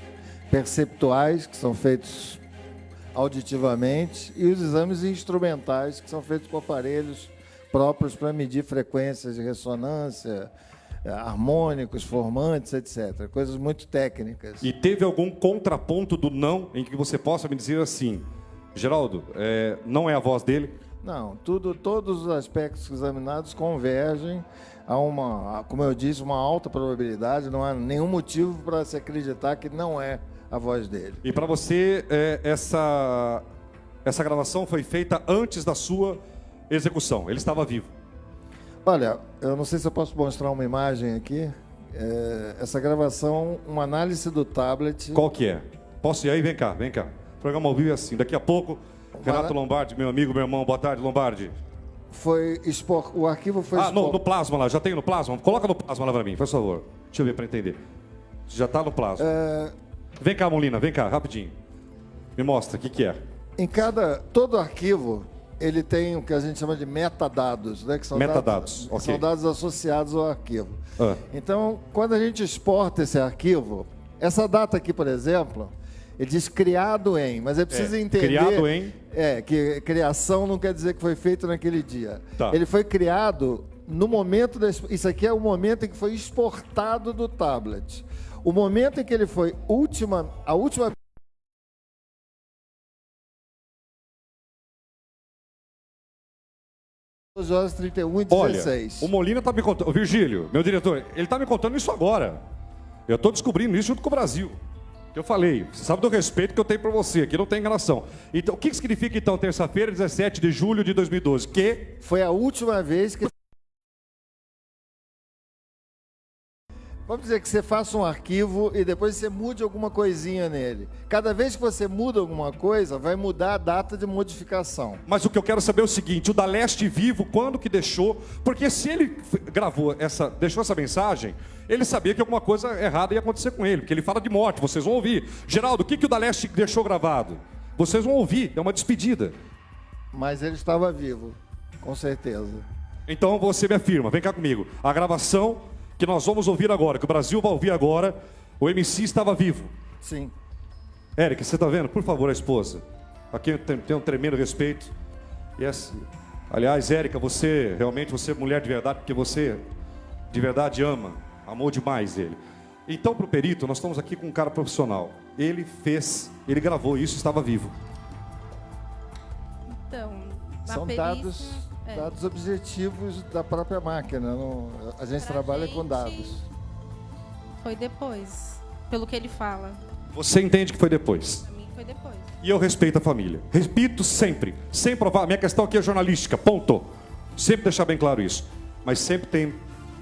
perceptuais, que são feitos auditivamente, e os exames instrumentais, que são feitos com aparelhos próprios para medir frequências de ressonância, harmônicos, formantes, etc. Coisas muito técnicas. E teve algum contraponto do não em que você possa me dizer assim, Geraldo, não é a voz dele? Não, todos os aspectos examinados convergem a uma, como eu disse, uma alta probabilidade, não há nenhum motivo para se acreditar que não é a voz dele. E para você, essa gravação foi feita antes da sua execução, ele estava vivo? Olha, eu não sei se eu posso mostrar uma imagem aqui. Essa gravação, uma análise do tablet... Qual que é? Posso ir aí? Vem cá, vem cá. O programa ao vivo é assim, daqui a pouco... Renato Lombardi, meu amigo, meu irmão, boa tarde, Lombardi. O arquivo foi... no plasma lá, já tem no plasma? Coloca no plasma lá para mim, por favor. Deixa eu ver para entender. Já está no plasma. Vem cá, Molina, vem cá, rapidinho. Me mostra, o que é? Todo arquivo, ele tem o que a gente chama de metadados, né? Que são metadados, dados, são dados associados ao arquivo. Então, quando a gente exporta esse arquivo, essa data aqui, por exemplo... Ele diz criado em, mas é preciso entender... Criado em... que criação não quer dizer que foi feito naquele dia. Tá. Ele foi criado no momento... Isso aqui é o momento em que foi exportado do tablet. O momento em que ele foi a última... 2h31:16. Olha, o Molina está me contando... Virgílio, meu diretor, ele está me contando isso agora. Eu estou descobrindo isso junto com o Brasil. Eu falei, você sabe do respeito que eu tenho por você, aqui não tem enganação. Então, o que significa, então, terça-feira, 17 de julho de 2012? Que foi a última vez que... Vamos dizer que você faça um arquivo e depois você mude alguma coisinha nele. Cada vez que você muda alguma coisa, vai mudar a data de modificação. Mas o que eu quero saber é o seguinte, o da Leste vivo, quando que deixou? Porque se ele deixou essa mensagem, ele sabia que alguma coisa errada ia acontecer com ele, porque ele fala de morte, vocês vão ouvir. Geraldo, o que o da Leste deixou gravado? Vocês vão ouvir, é uma despedida. Mas ele estava vivo, com certeza. Então você me afirma, vem cá comigo, a gravação... que nós vamos ouvir agora, que o Brasil vai ouvir agora, o MC estava vivo. Sim. Érica, você está vendo? Por favor, a esposa. Aqui eu tenho um tremendo respeito. Aliás, Érica, você é mulher de verdade, porque você de verdade amou demais ele. Então, para o perito, nós estamos aqui com um cara profissional. Ele gravou isso, estava vivo. Então, são dados objetivos da própria máquina. A gente trabalha com dados. Foi depois, pelo que ele fala. Você entende que foi depois? Para mim foi depois. E eu respeito a família. Repito sempre, sem provar. Minha questão aqui é jornalística, ponto. Sempre deixar bem claro isso. Mas sempre tem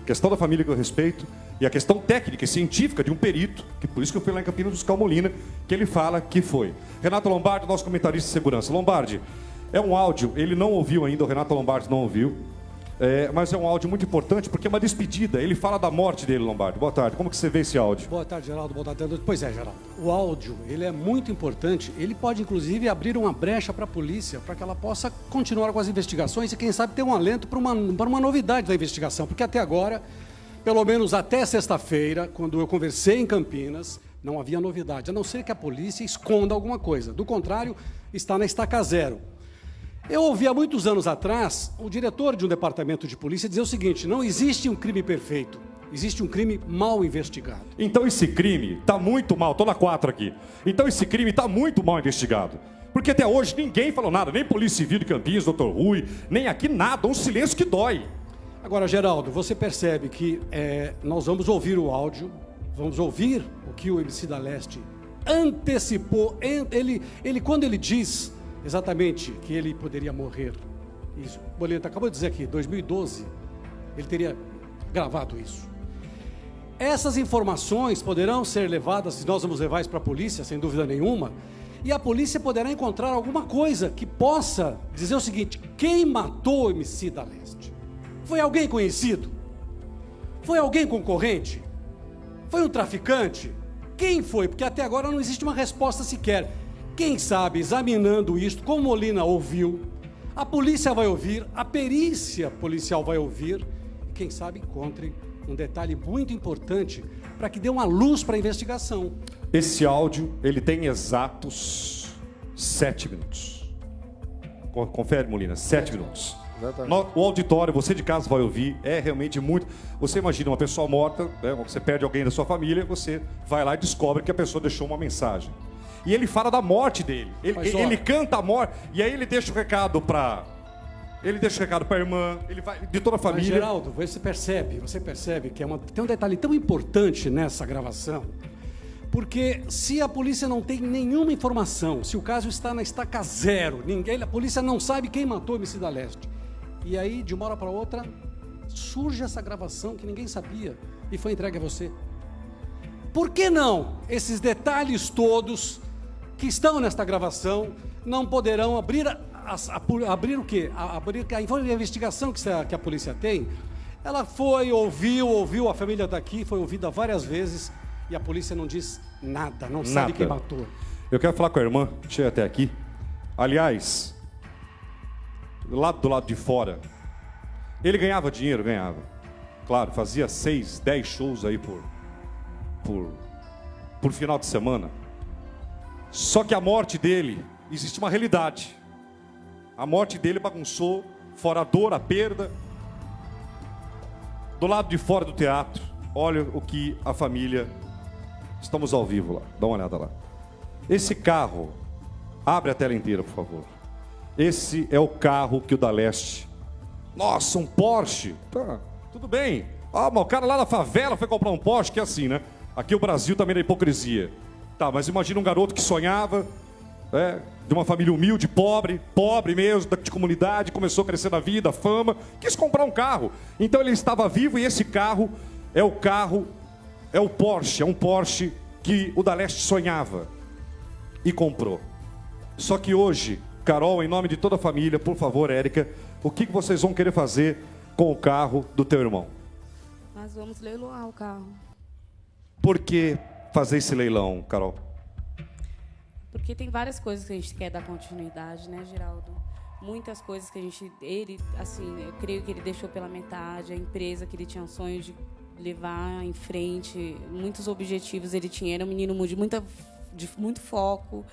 a questão da família que eu respeito e a questão técnica e científica de um perito, que por isso que eu fui lá em Campinas buscar o Molina, que ele fala que foi. Renato Lombardi, nosso comentarista de segurança. Lombardi, é um áudio, ele não ouviu ainda, o Renato Lombardi não ouviu, mas é um áudio muito importante porque é uma despedida, ele fala da morte dele, Lombardi. Boa tarde, como que você vê esse áudio? Boa tarde, Geraldo, boa tarde. Pois é, Geraldo, o áudio, ele é muito importante, ele pode inclusive abrir uma brecha para a polícia, para que ela possa continuar com as investigações e quem sabe ter um alento para uma novidade da investigação, porque até agora, pelo menos até sexta-feira, quando eu conversei em Campinas, não havia novidade, a não ser que a polícia esconda alguma coisa, do contrário, está na estaca zero. Eu ouvi há muitos anos atrás o diretor de um departamento de polícia dizer o seguinte: não existe um crime perfeito, existe um crime mal investigado. Então esse crime está muito mal, estou na 4 aqui. Então esse crime está muito mal investigado. Porque até hoje ninguém falou nada, nem Polícia Civil de Campinas, doutor Rui, nem aqui nada, um silêncio que dói. Agora, Geraldo, você percebe que nós vamos ouvir o áudio, vamos ouvir o que o MC da Leste antecipou. Quando ele diz exatamente que ele poderia morrer, isso, o Boleta acabou de dizer aqui, 2012, ele teria gravado isso. Essas informações poderão ser levadas, se nós vamos levar isso para a polícia, sem dúvida nenhuma, e a polícia poderá encontrar alguma coisa que possa dizer o seguinte: quem matou o MC da Leste? Foi alguém conhecido? Foi alguém concorrente? Foi um traficante? Quem foi? Porque até agora não existe uma resposta sequer. Quem sabe, examinando isto, como Molina ouviu, a polícia vai ouvir, a perícia policial vai ouvir, e quem sabe encontre um detalhe muito importante para que dê uma luz para a investigação. Esse áudio, ele tem exatos 7 minutos. Confere, Molina, 7 minutos. Exatamente. O auditório, você de casa vai ouvir, é realmente muito... Você imagina uma pessoa morta, né, você perde alguém da sua família, você vai lá e descobre que a pessoa deixou uma mensagem. E ele fala da morte dele. Ele canta a morte, e aí ele deixa o recado para... Ele deixa o recado para a irmã, ele vai de toda a família. Mas, Geraldo, você percebe que tem um detalhe tão importante nessa gravação, porque se a polícia não tem nenhuma informação, se o caso está na estaca zero, a polícia não sabe quem matou o homicida Leste. E aí, de uma hora para outra, surge essa gravação que ninguém sabia e foi entregue a você. Por que não esses detalhes todos que estão nesta gravação não poderão abrir o quê? Abrir a investigação que a polícia tem? Ela foi, ouviu, a família está aqui, foi ouvida várias vezes e a polícia não diz nada, não sabe quem matou. Eu quero falar com a irmã, chega até aqui. Aliás, do lado de fora, ele ganhava dinheiro, ganhava. Claro, fazia 6, 10 shows aí por final de semana. Só que a morte dele, existe uma realidade. A morte dele bagunçou, fora a dor, a perda. Do lado de fora do teatro, olha o que a família... Estamos ao vivo lá, dá uma olhada lá. Esse carro, abre a tela inteira, por favor. Esse é o carro que o da Leste... Nossa, um Porsche. Tá, tudo bem. Ah, mas o cara lá da favela foi comprar um Porsche, que é assim, né? Aqui o Brasil também é hipocrisia. Tá, mas imagina um garoto que sonhava, de uma família humilde, pobre mesmo, de comunidade, começou a crescer na vida, fama, quis comprar um carro. Então ele estava vivo e esse carro é o Porsche, é um Porsche que o da Leste sonhava e comprou. Só que hoje, Carol, em nome de toda a família, por favor, Érica, o que vocês vão querer fazer com o carro do teu irmão? Nós vamos leiloar o carro. Por que fazer esse leilão, Carol? Porque tem várias coisas que a gente quer dar continuidade, né, Geraldo? Muitas coisas que eu creio que ele deixou pela metade, a empresa que ele tinha um sonho de levar em frente, muitos objetivos ele tinha, era um menino de muito foco,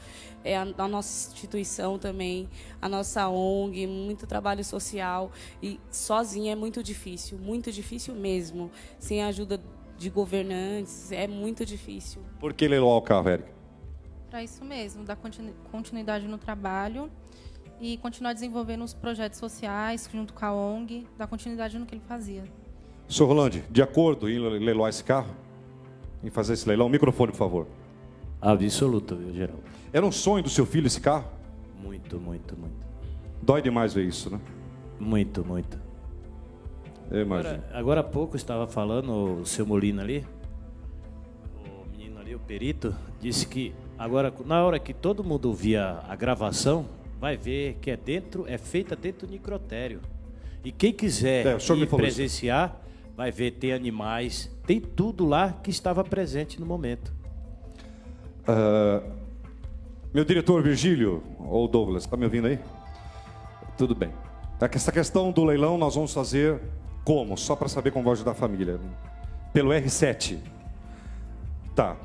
a nossa instituição também, a nossa ONG, muito trabalho social, e sozinho é muito difícil mesmo, sem a ajuda de governantes, é muito difícil. Por que leiloar o carro, Érica? Para isso mesmo, dar continuidade no trabalho e continuar desenvolvendo os projetos sociais junto com a ONG, dar continuidade no que ele fazia. Sr. Rolandi, de acordo em leiloar esse carro? Em fazer esse leilão? Microfone, por favor. Absoluto, viu, Geraldo? Era um sonho do seu filho esse carro? Muito, muito, muito. Dói demais ver isso, né? Muito, muito. Eu imagino. Agora há pouco estava falando o seu Molina ali, o menino ali, o perito, disse que agora, na hora que todo mundo via a gravação, vai ver que é feita dentro do necrotério. E quem quiser ir presenciar, vai ver, tem animais, tem tudo lá que estava presente no momento. Meu diretor Virgílio, ou Douglas, está me ouvindo aí? Tudo bem. Essa questão do leilão nós vamos fazer como? Só para saber como vai ajudar a família. Pelo R7. Tá.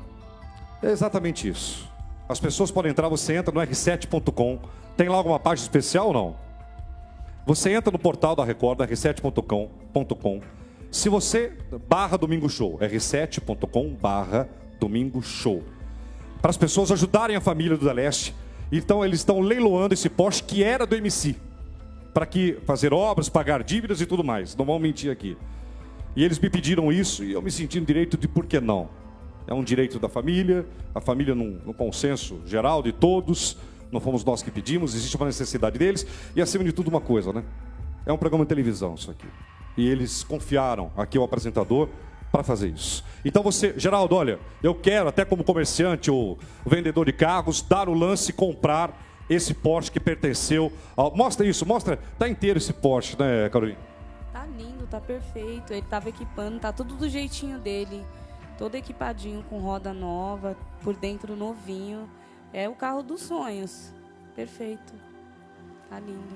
É exatamente isso. As pessoas podem entrar, você entra no r7.com. Tem lá alguma página especial ou não? Você entra no portal da Record, r7.com. Se você, /Domingo Show, r7.com/Domingo Show. Para as pessoas ajudarem a família do da Leste. Então eles estão leiloando esse Porsche que era do MC. Para que fazer obras, pagar dívidas e tudo mais. Não vão mentir aqui. E eles me pediram isso e eu me senti no direito de por que não. É um direito da família, a família no consenso geral de todos. Não fomos nós que pedimos, existe uma necessidade deles. E acima de tudo uma coisa, né? É um programa de televisão isso aqui. E eles confiaram aqui ao apresentador para fazer isso. Então você, Geraldo, olha, eu quero até como comerciante ou vendedor de carros, dar o lance e comprar esse Porsche que pertenceu ao... Mostra isso, mostra. Tá inteiro esse Porsche, né, Carolina? Tá lindo, tá perfeito. Ele tava equipando, tá tudo do jeitinho dele. Todo equipadinho, com roda nova, por dentro novinho. É o carro dos sonhos. Perfeito. Tá lindo.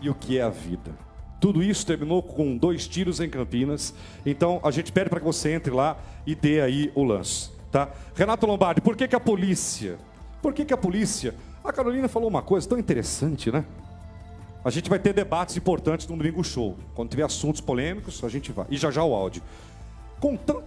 E o que é a vida? Tudo isso terminou com 2 tiros em Campinas. Então, a gente pede para que você entre lá e dê aí o lance, tá? Renato Lombardi, por que a polícia Por que a polícia... A Carolina falou uma coisa tão interessante, né? A gente vai ter debates importantes no Domingo Show. Quando tiver assuntos polêmicos, a gente vai. E já o áudio.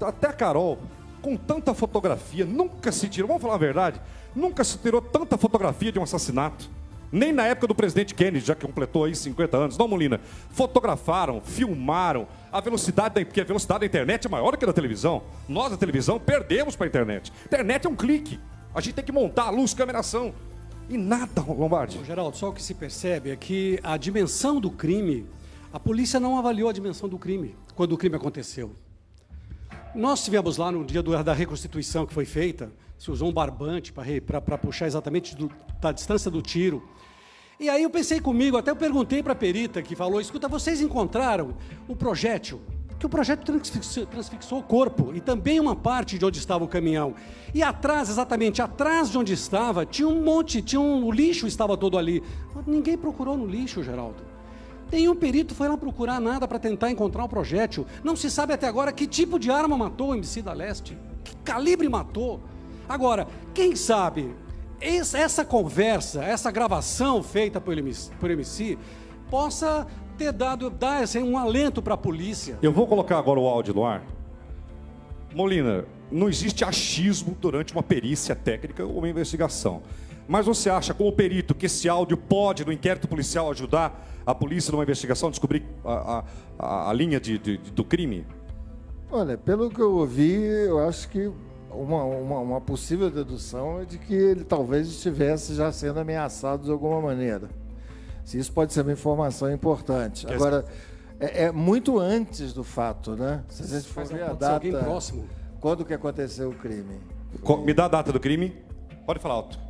Até a Carol, com tanta fotografia, nunca se tirou, vamos falar a verdade, nunca se tirou tanta fotografia de um assassinato. Nem na época do presidente Kennedy, já que completou aí 50 anos. Não, Molina? Fotografaram, filmaram. Porque a velocidade da internet é maior que a da televisão. Nós, da televisão, perdemos para a internet. Internet é um clique. A gente tem que montar a luz, câmera, ação. E nada, Lombardi. Geraldo, só o que se percebe é que a dimensão do crime, a polícia não avaliou a dimensão do crime, quando o crime aconteceu. Nós estivemos lá no dia da reconstituição que foi feita, se usou um barbante para puxar exatamente da distância do tiro. E aí eu pensei comigo, até eu perguntei para a perita que falou, escuta, vocês encontraram o projétil? Que o projétil transfixou o corpo e também uma parte de onde estava o caminhão. E atrás, exatamente atrás de onde estava, tinha o lixo estava todo ali. Ninguém procurou no lixo, Geraldo. Nenhum perito foi lá procurar nada para tentar encontrar o projétil. Não se sabe até agora que tipo de arma matou o Emicida Leste, que calibre matou. Agora, quem sabe, essa conversa, essa gravação feita por MC, possa dar assim, um alento para a polícia. Eu vou colocar agora o áudio no ar. Molina, não existe achismo durante uma perícia técnica ou uma investigação. Mas você acha, como perito, que esse áudio pode, no inquérito policial, ajudar a polícia numa investigação a descobrir a linha do crime? Olha, pelo que eu ouvi, eu acho que uma possível dedução é de que ele talvez estivesse já sendo ameaçado de alguma maneira. Se isso pode ser uma informação importante. Agora, é muito antes do fato, né? Se a gente for ver a data, quando que aconteceu o crime. Me dá a data do crime. Pode falar alto.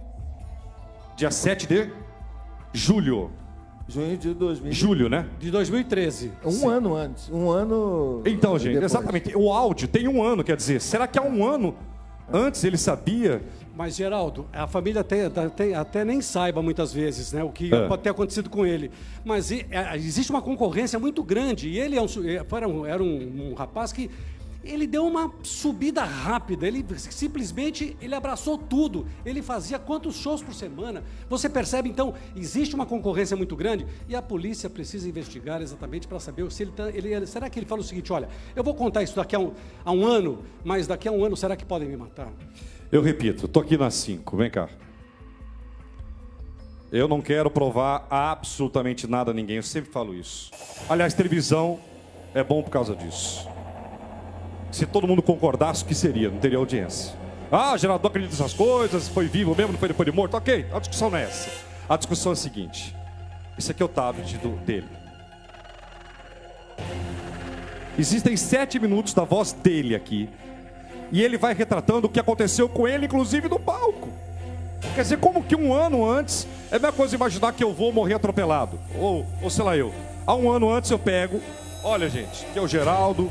Dia 7 de julho. Junho de 2000. Julho, né? De 2013. Um ano antes. Um ano. Então, gente, exatamente. O áudio tem um ano, quer dizer, será que há um ano antes ele sabia? Mas, Geraldo, a família até nem saiba muitas vezes, né, o que pode ter acontecido com ele. Mas existe uma concorrência muito grande. E ele era um rapaz que ele deu uma subida rápida. Ele simplesmente abraçou tudo. Ele fazia quantos shows por semana? Você percebe, então, existe uma concorrência muito grande e a polícia precisa investigar exatamente para saber se será que ele fala o seguinte, olha, eu vou contar isso daqui a um ano, mas daqui a um ano será que podem me matar? Eu repito, tô aqui na 5, vem cá. Eu não quero provar absolutamente nada a ninguém, eu sempre falo isso. Aliás, televisão é bom por causa disso. Se todo mundo concordasse, o que seria? Não teria audiência. Ah, Geraldo, não acredita nessas coisas, foi vivo mesmo, não foi depois de morto. Ok, a discussão não é essa. A discussão é a seguinte. Esse aqui é o tablet dele. Existem 7 minutos da voz dele aqui. E ele vai retratando o que aconteceu com ele, inclusive no palco. Quer dizer, como que um ano antes, é a mesma coisa imaginar que eu vou morrer atropelado. Ou sei lá eu. Há um ano antes eu pego, olha gente, que é o Geraldo.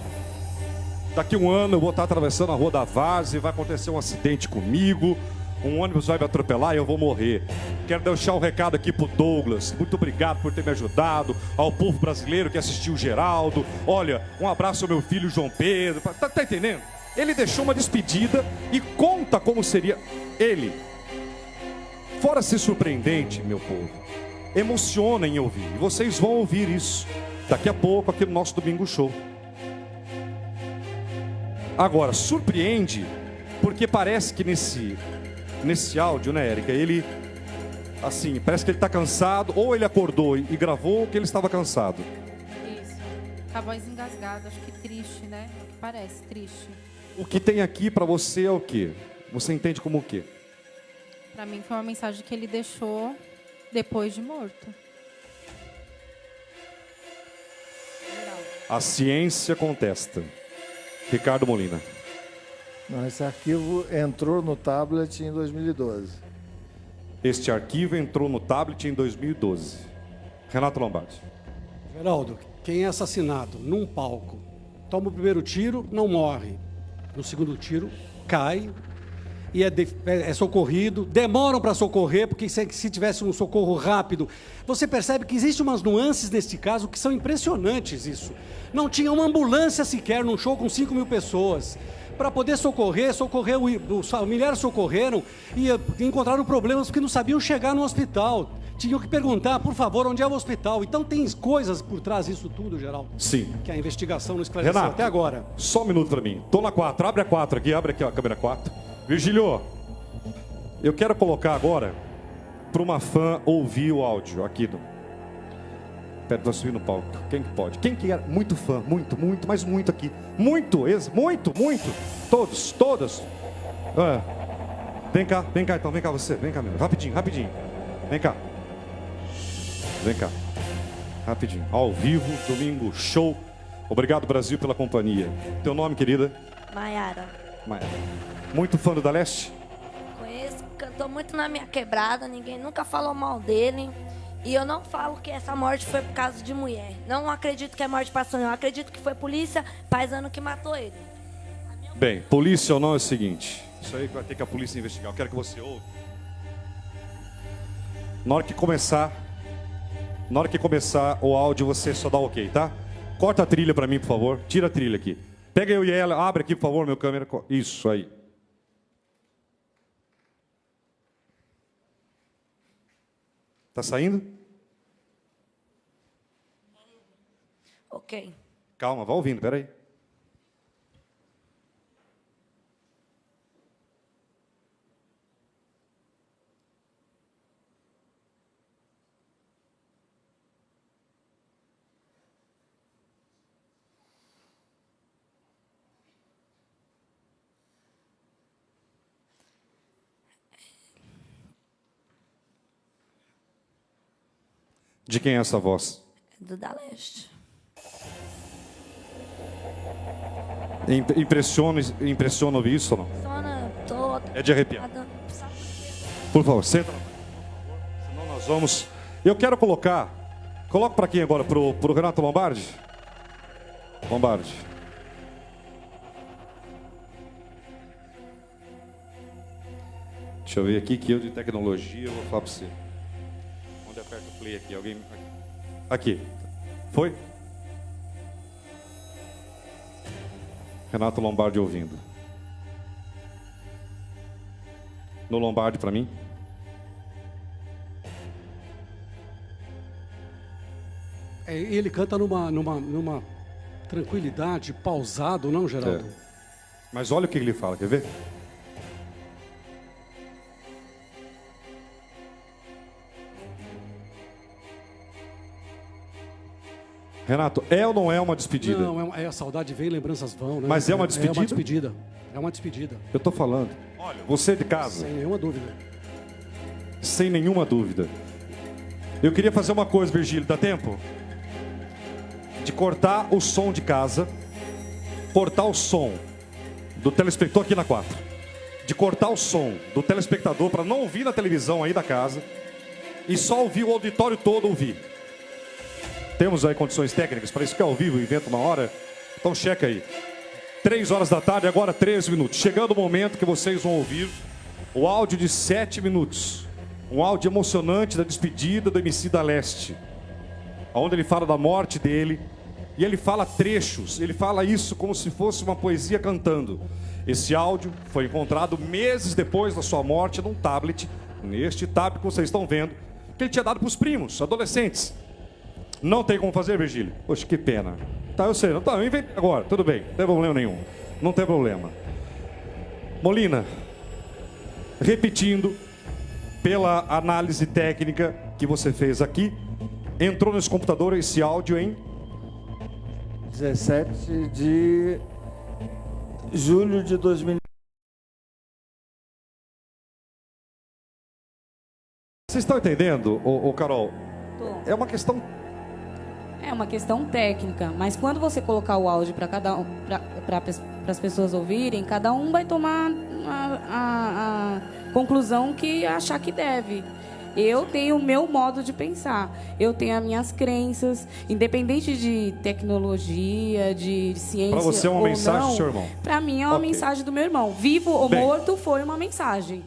Daqui um ano eu vou estar atravessando a Rua da Várzea e vai acontecer um acidente comigo. Um ônibus vai me atropelar e eu vou morrer. Quero deixar um recado aqui pro Douglas. Muito obrigado por ter me ajudado. Ao povo brasileiro que assistiu o Geraldo. Olha, um abraço ao meu filho João Pedro. Tá entendendo? Ele deixou uma despedida e conta como seria ele. Fora ser surpreendente, meu povo, emociona em ouvir. E vocês vão ouvir isso daqui a pouco aqui no nosso Domingo Show. Agora, surpreende, porque parece que nesse áudio, né, Érica, ele, assim, parece que ele está cansado, ou ele acordou e gravou, ou que ele estava cansado. Isso, com a voz engasgada, acho que triste, né, é o que parece, triste. O que tem aqui para você é o quê? Você entende como o quê? Para mim foi uma mensagem que ele deixou depois de morto. A ciência contesta. Ricardo Molina. Não, esse arquivo entrou no tablet em 2012. Este arquivo entrou no tablet em 2012. Renato Lombardi. Geraldo, quem é assassinado num palco, toma o primeiro tiro, não morre. No segundo tiro, cai e é socorrido. Demoram para socorrer, porque se tivesse um socorro rápido... Você percebe que existem umas nuances neste caso que são impressionantes isso. Não tinha uma ambulância sequer num show com 5.000 pessoas. para poder socorrer, os familiares socorreram e encontraram problemas porque não sabiam chegar no hospital. Tinham que perguntar, por favor, onde é o hospital. Então tem coisas por trás disso tudo, Geraldo. Sim. Que a investigação não esclareceu Renato, até agora. Só um minuto para mim. Tô na 4, abre a 4 aqui, abre aqui ó, a câmera 4. Virgílio, eu quero colocar agora para uma fã ouvir o áudio aqui do... Pera, vou subir no palco. Quem que pode? Quem que é muito fã? Muito, mas muito aqui. Muito. Todos, todas. Vem cá então, vem cá você. Vem cá, meu. Rapidinho. Vem cá. Rapidinho. Ao vivo, domingo, show. Obrigado, Brasil, pela companhia. Teu nome, querida? Maiara. Muito fã do Da Leste? Conheço, cantou muito na minha quebrada, ninguém nunca falou mal dele. E eu não falo que essa morte foi por causa de mulher. Não acredito que é morte passional. Eu acredito que foi polícia paisano que matou ele. Bem, polícia ou não é o seguinte. Isso aí vai ter que a polícia investigar. Eu quero que você ouça. Na hora que começar o áudio, você só dá ok, tá? Corta a trilha pra mim, por favor. Tira a trilha aqui. Pega eu e ela, abre aqui, por favor, meu câmera. Isso aí. Tá saindo? Ok. Calma, vai ouvindo, peraí. De quem é essa voz? Do Da Leste. Impressiona ouvir isso ou não? É de arrepiar. Por favor, senta. Senão nós vamos... Eu quero coloca para quem agora? Pro Renato Lombardi? Lombardi. Deixa eu ver aqui que eu de tecnologia eu vou falar para você. Onde aperta o play aqui? Alguém... Aqui. Foi? Renato Lombardi ouvindo. No Lombardi para mim. Ele canta numa tranquilidade, pausado, não, Geraldo? Mas olha o que ele fala, quer ver? Renato, é ou não é uma despedida? Não, a saudade vem, lembranças vão, né? Mas é uma despedida? É uma despedida. É uma despedida. Eu tô falando. Olha, você de casa. Sem nenhuma dúvida. Sem nenhuma dúvida. Eu queria fazer uma coisa, Virgílio, dá tempo? De cortar o som de casa, cortar o som do telespectador aqui na 4. De cortar o som do telespectador para não ouvir na televisão aí da casa e só ouvir o auditório todo ouvir. Temos aí condições técnicas para isso que é ao vivo, evento na hora. Então checa aí. 3 horas da tarde, agora 13 minutos. Chegando o momento que vocês vão ouvir o áudio de 7 minutos. Um áudio emocionante da despedida do MC Da Leste. Onde ele fala da morte dele. E ele fala trechos. Ele fala isso como se fosse uma poesia cantando. Esse áudio foi encontrado meses depois da sua morte num tablet. Neste tablet que vocês estão vendo. Que ele tinha dado para os primos, adolescentes. Não tem como fazer, Virgílio? Poxa, que pena. Tá, eu sei. Não, tá, eu inventei agora. Tudo bem. Não tem problema nenhum. Não tem problema. Molina, repetindo, pela análise técnica que você fez aqui, entrou nesse computador esse áudio em... 17 de julho de 2000. Vocês estão entendendo, ô Carol? Tô. É uma questão... É uma questão técnica, mas quando você colocar o áudio para cada um, para as pessoas ouvirem, cada um vai tomar a conclusão que achar que deve. Eu tenho o meu modo de pensar, eu tenho as minhas crenças, independente de tecnologia, de ciência. Para você é uma ou mensagem não, do seu irmão? Para mim é uma mensagem do meu irmão. Vivo ou morto, foi uma mensagem.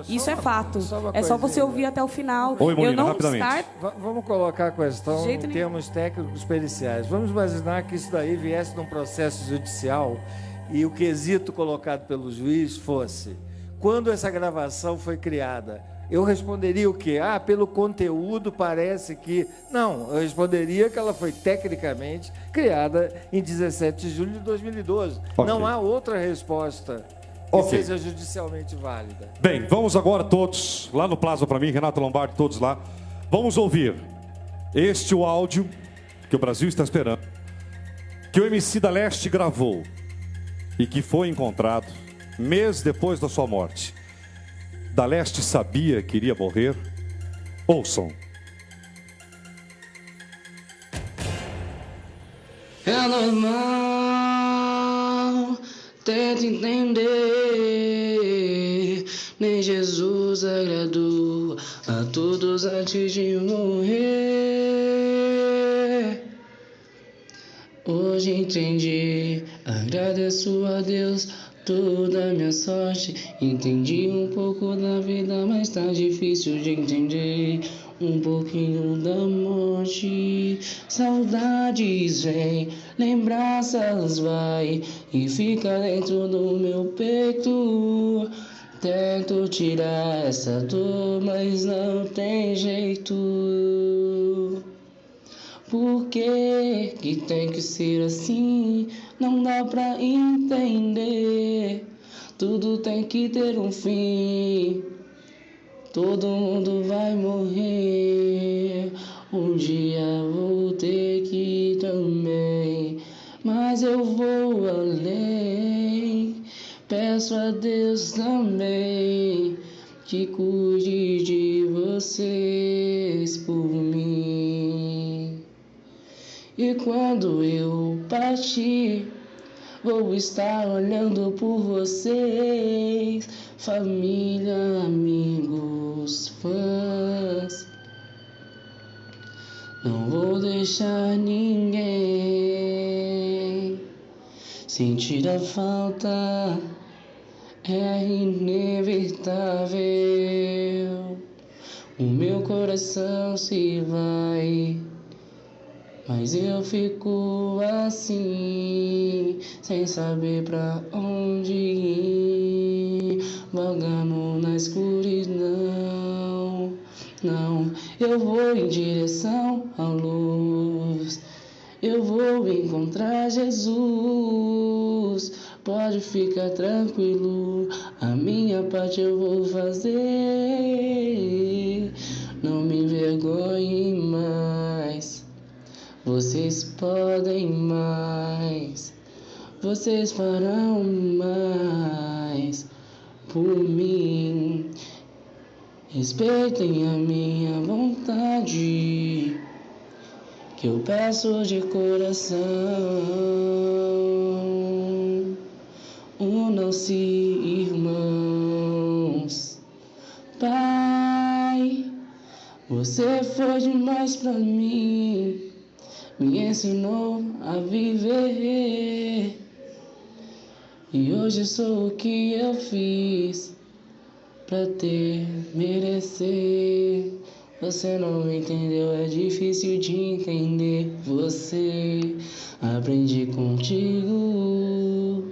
Isso é fato. É só você ouvir até o final. Oi, Molina, eu não rapidamente. Vamos colocar a questão em termos técnicos periciais. Vamos imaginar que isso daí viesse num processo judicial e o quesito colocado pelo juiz fosse: quando essa gravação foi criada, eu responderia o quê? Ah, pelo conteúdo parece que... Não, eu responderia que ela foi tecnicamente criada em 17 de julho de 2012. Okay. Não há outra resposta que seja judicialmente válida. Bem, vamos agora todos lá no Plaza para mim, Renato Lombardi, todos lá. Vamos ouvir este o áudio que o Brasil está esperando, que o Emicida Leste gravou e que foi encontrado mês depois da sua morte. Da Leste sabia que iria morrer? Ouçam. É normal, tenta entender. Nem Jesus agradou a todos antes de morrer. Hoje entendi, agradeço a Deus toda a minha sorte. Entendi um pouco da vida, mas tá difícil de entender um pouquinho da morte. Saudades vem, lembranças vai e fica dentro do meu peito. Tento tirar essa dor, mas não tem jeito. Por que que tem que ser assim? Não dá pra entender. Tudo tem que ter um fim. Todo mundo vai morrer. Um dia vou ter que ir também. Mas eu vou além. Peço a Deus também que cuide de vocês por mim. E quando eu partir, vou estar olhando por vocês, família, amigos, fãs. Não vou deixar ninguém sentir a falta, é inevitável. O meu coração se vai, mas eu fico assim, sem saber pra onde ir, vagando na escuridão. Não, eu vou em direção à luz, eu vou encontrar Jesus. Pode ficar tranquilo, a minha parte eu vou fazer. Não me envergonhe mais. Vocês podem mais, vocês farão mais por mim. Respeitem a minha vontade, que eu peço de coração. Unam-se, irmãos. Pai, você foi demais pra mim. Me ensinou a viver. E hoje sou o que eu fiz pra ter, merecer. Você não entendeu, é difícil de entender você. Aprendi contigo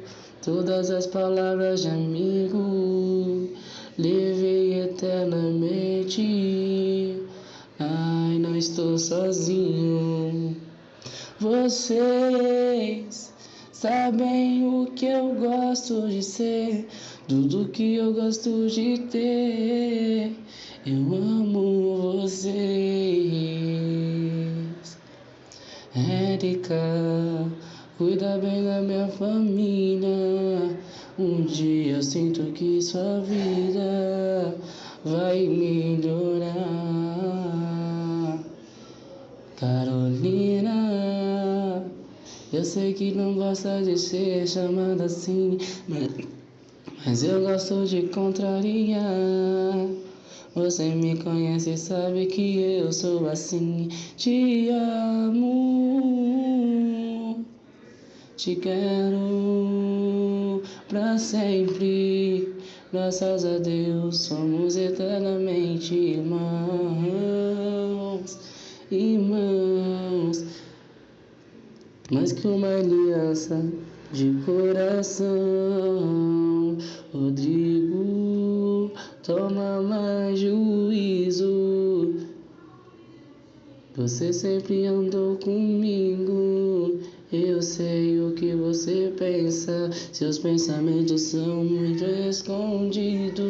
todas as palavras de amigo. Levei eternamente. Ai, não estou sozinho. Vocês sabem o que eu gosto de ser, tudo que eu gosto de ter. Eu amo vocês. Érica, cuida bem da minha família. Um dia eu sinto que sua vida vai melhorar. Carolina, eu sei que não gosta de ser chamada assim, mas eu gosto de contrariar. Você me conhece e sabe que eu sou assim. Te amo, te quero pra sempre. Graças a Deus somos eternamente irmãos, irmãos. Mais que uma aliança, de coração. Rodrigo, toma mais juízo. Você sempre andou comigo. Eu sei o que você pensa. Seus pensamentos são muito escondidos.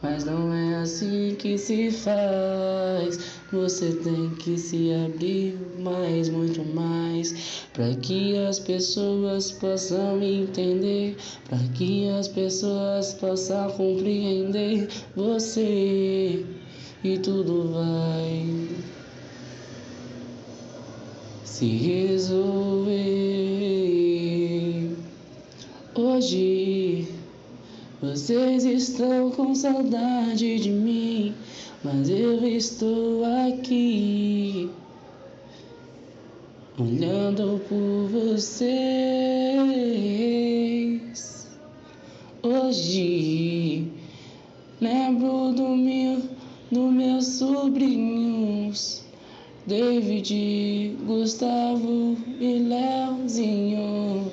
Mas não é assim que se faz. Você tem que se abrir mais, muito mais, para que as pessoas possam entender, para que as pessoas possam compreender você, e tudo vai se resolver. Hoje vocês estão com saudade de mim, mas eu estou aqui, olhando por vocês. Hoje lembro dos meus sobrinhos, David, Gustavo e Leozinho.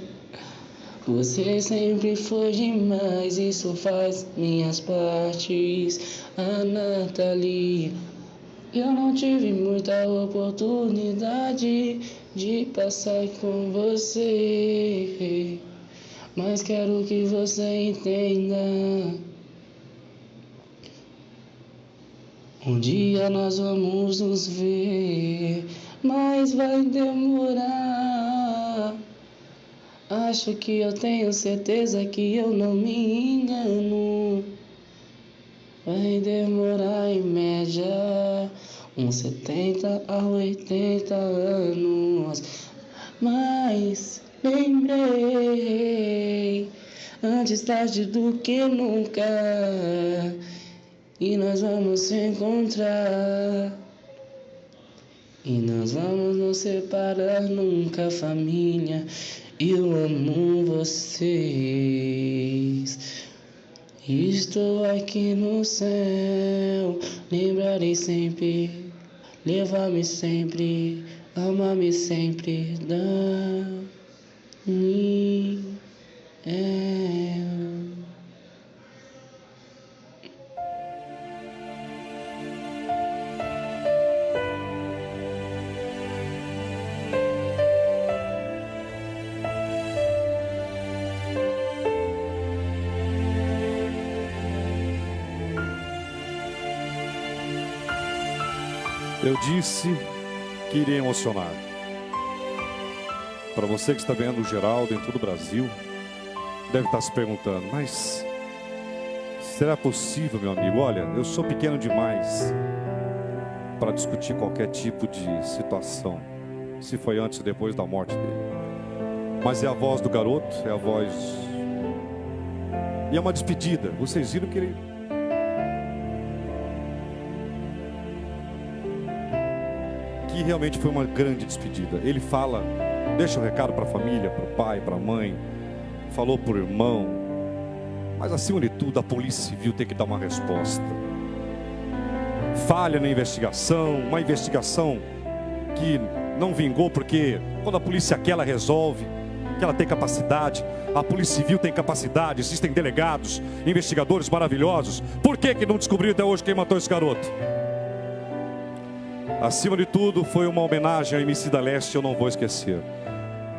Você sempre foi demais, isso faz minhas partes. A Nathalie, eu não tive muita oportunidade de passar com você, mas quero que você entenda. Um dia nós vamos nos ver, mas vai demorar. Acho que eu tenho certeza que eu não me engano. Vai demorar em média uns 70 a 80 anos. Mas lembrei, antes tarde do que nunca, e nós vamos se encontrar. E nós vamos nos separar nunca, família. Eu amo vocês. Estou aqui no céu. Lembrarei sempre, levar-me sempre, amar-me sempre. Daniel. Eu disse que iria emocionar. Para você que está vendo o Geraldo em todo o Brasil, deve estar se perguntando, mas será possível, meu amigo? Olha, eu sou pequeno demais para discutir qualquer tipo de situação, se foi antes ou depois da morte dele. Mas é a voz do garoto, é a voz... E é uma despedida. Vocês viram que ele... que realmente foi uma grande despedida. Ele fala, deixa um recado para a família, para o pai, para a mãe, falou para o irmão, mas acima de tudo a Polícia Civil tem que dar uma resposta. Falha na investigação, uma investigação que não vingou, porque quando a polícia quer, ela resolve, que ela tem capacidade, a Polícia Civil tem capacidade, existem delegados, investigadores maravilhosos. Por que não descobriu até hoje quem matou esse garoto? Acima de tudo, foi uma homenagem ao Emicida Leste, eu não vou esquecer.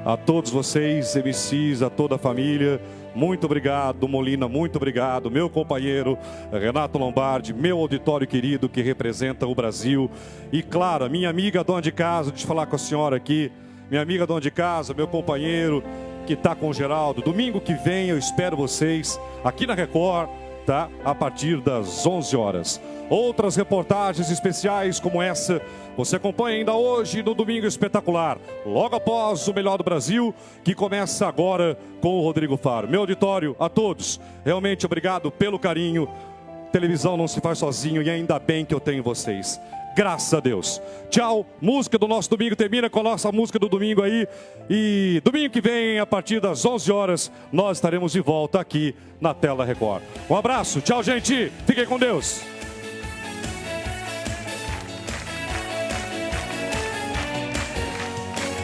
A todos vocês, MCs, a toda a família, muito obrigado, Molina, muito obrigado, meu companheiro Renato Lombardi, meu auditório querido que representa o Brasil. E claro, a minha amiga dona de casa, deixa eu falar com a senhora aqui, minha amiga dona de casa, meu companheiro que está com o Geraldo. Domingo que vem eu espero vocês aqui na Record, tá? A partir das 11 horas. Outras reportagens especiais como essa, você acompanha ainda hoje no Domingo Espetacular, logo após o Melhor do Brasil, que começa agora com o Rodrigo Faro. Meu auditório, a todos, realmente obrigado pelo carinho. Televisão não se faz sozinho e ainda bem que eu tenho vocês. Graças a Deus. Tchau. Música do nosso domingo termina com a nossa música do domingo aí. E domingo que vem, a partir das 11 horas, nós estaremos de volta aqui na Tela Record. Um abraço. Tchau, gente. Fiquem com Deus.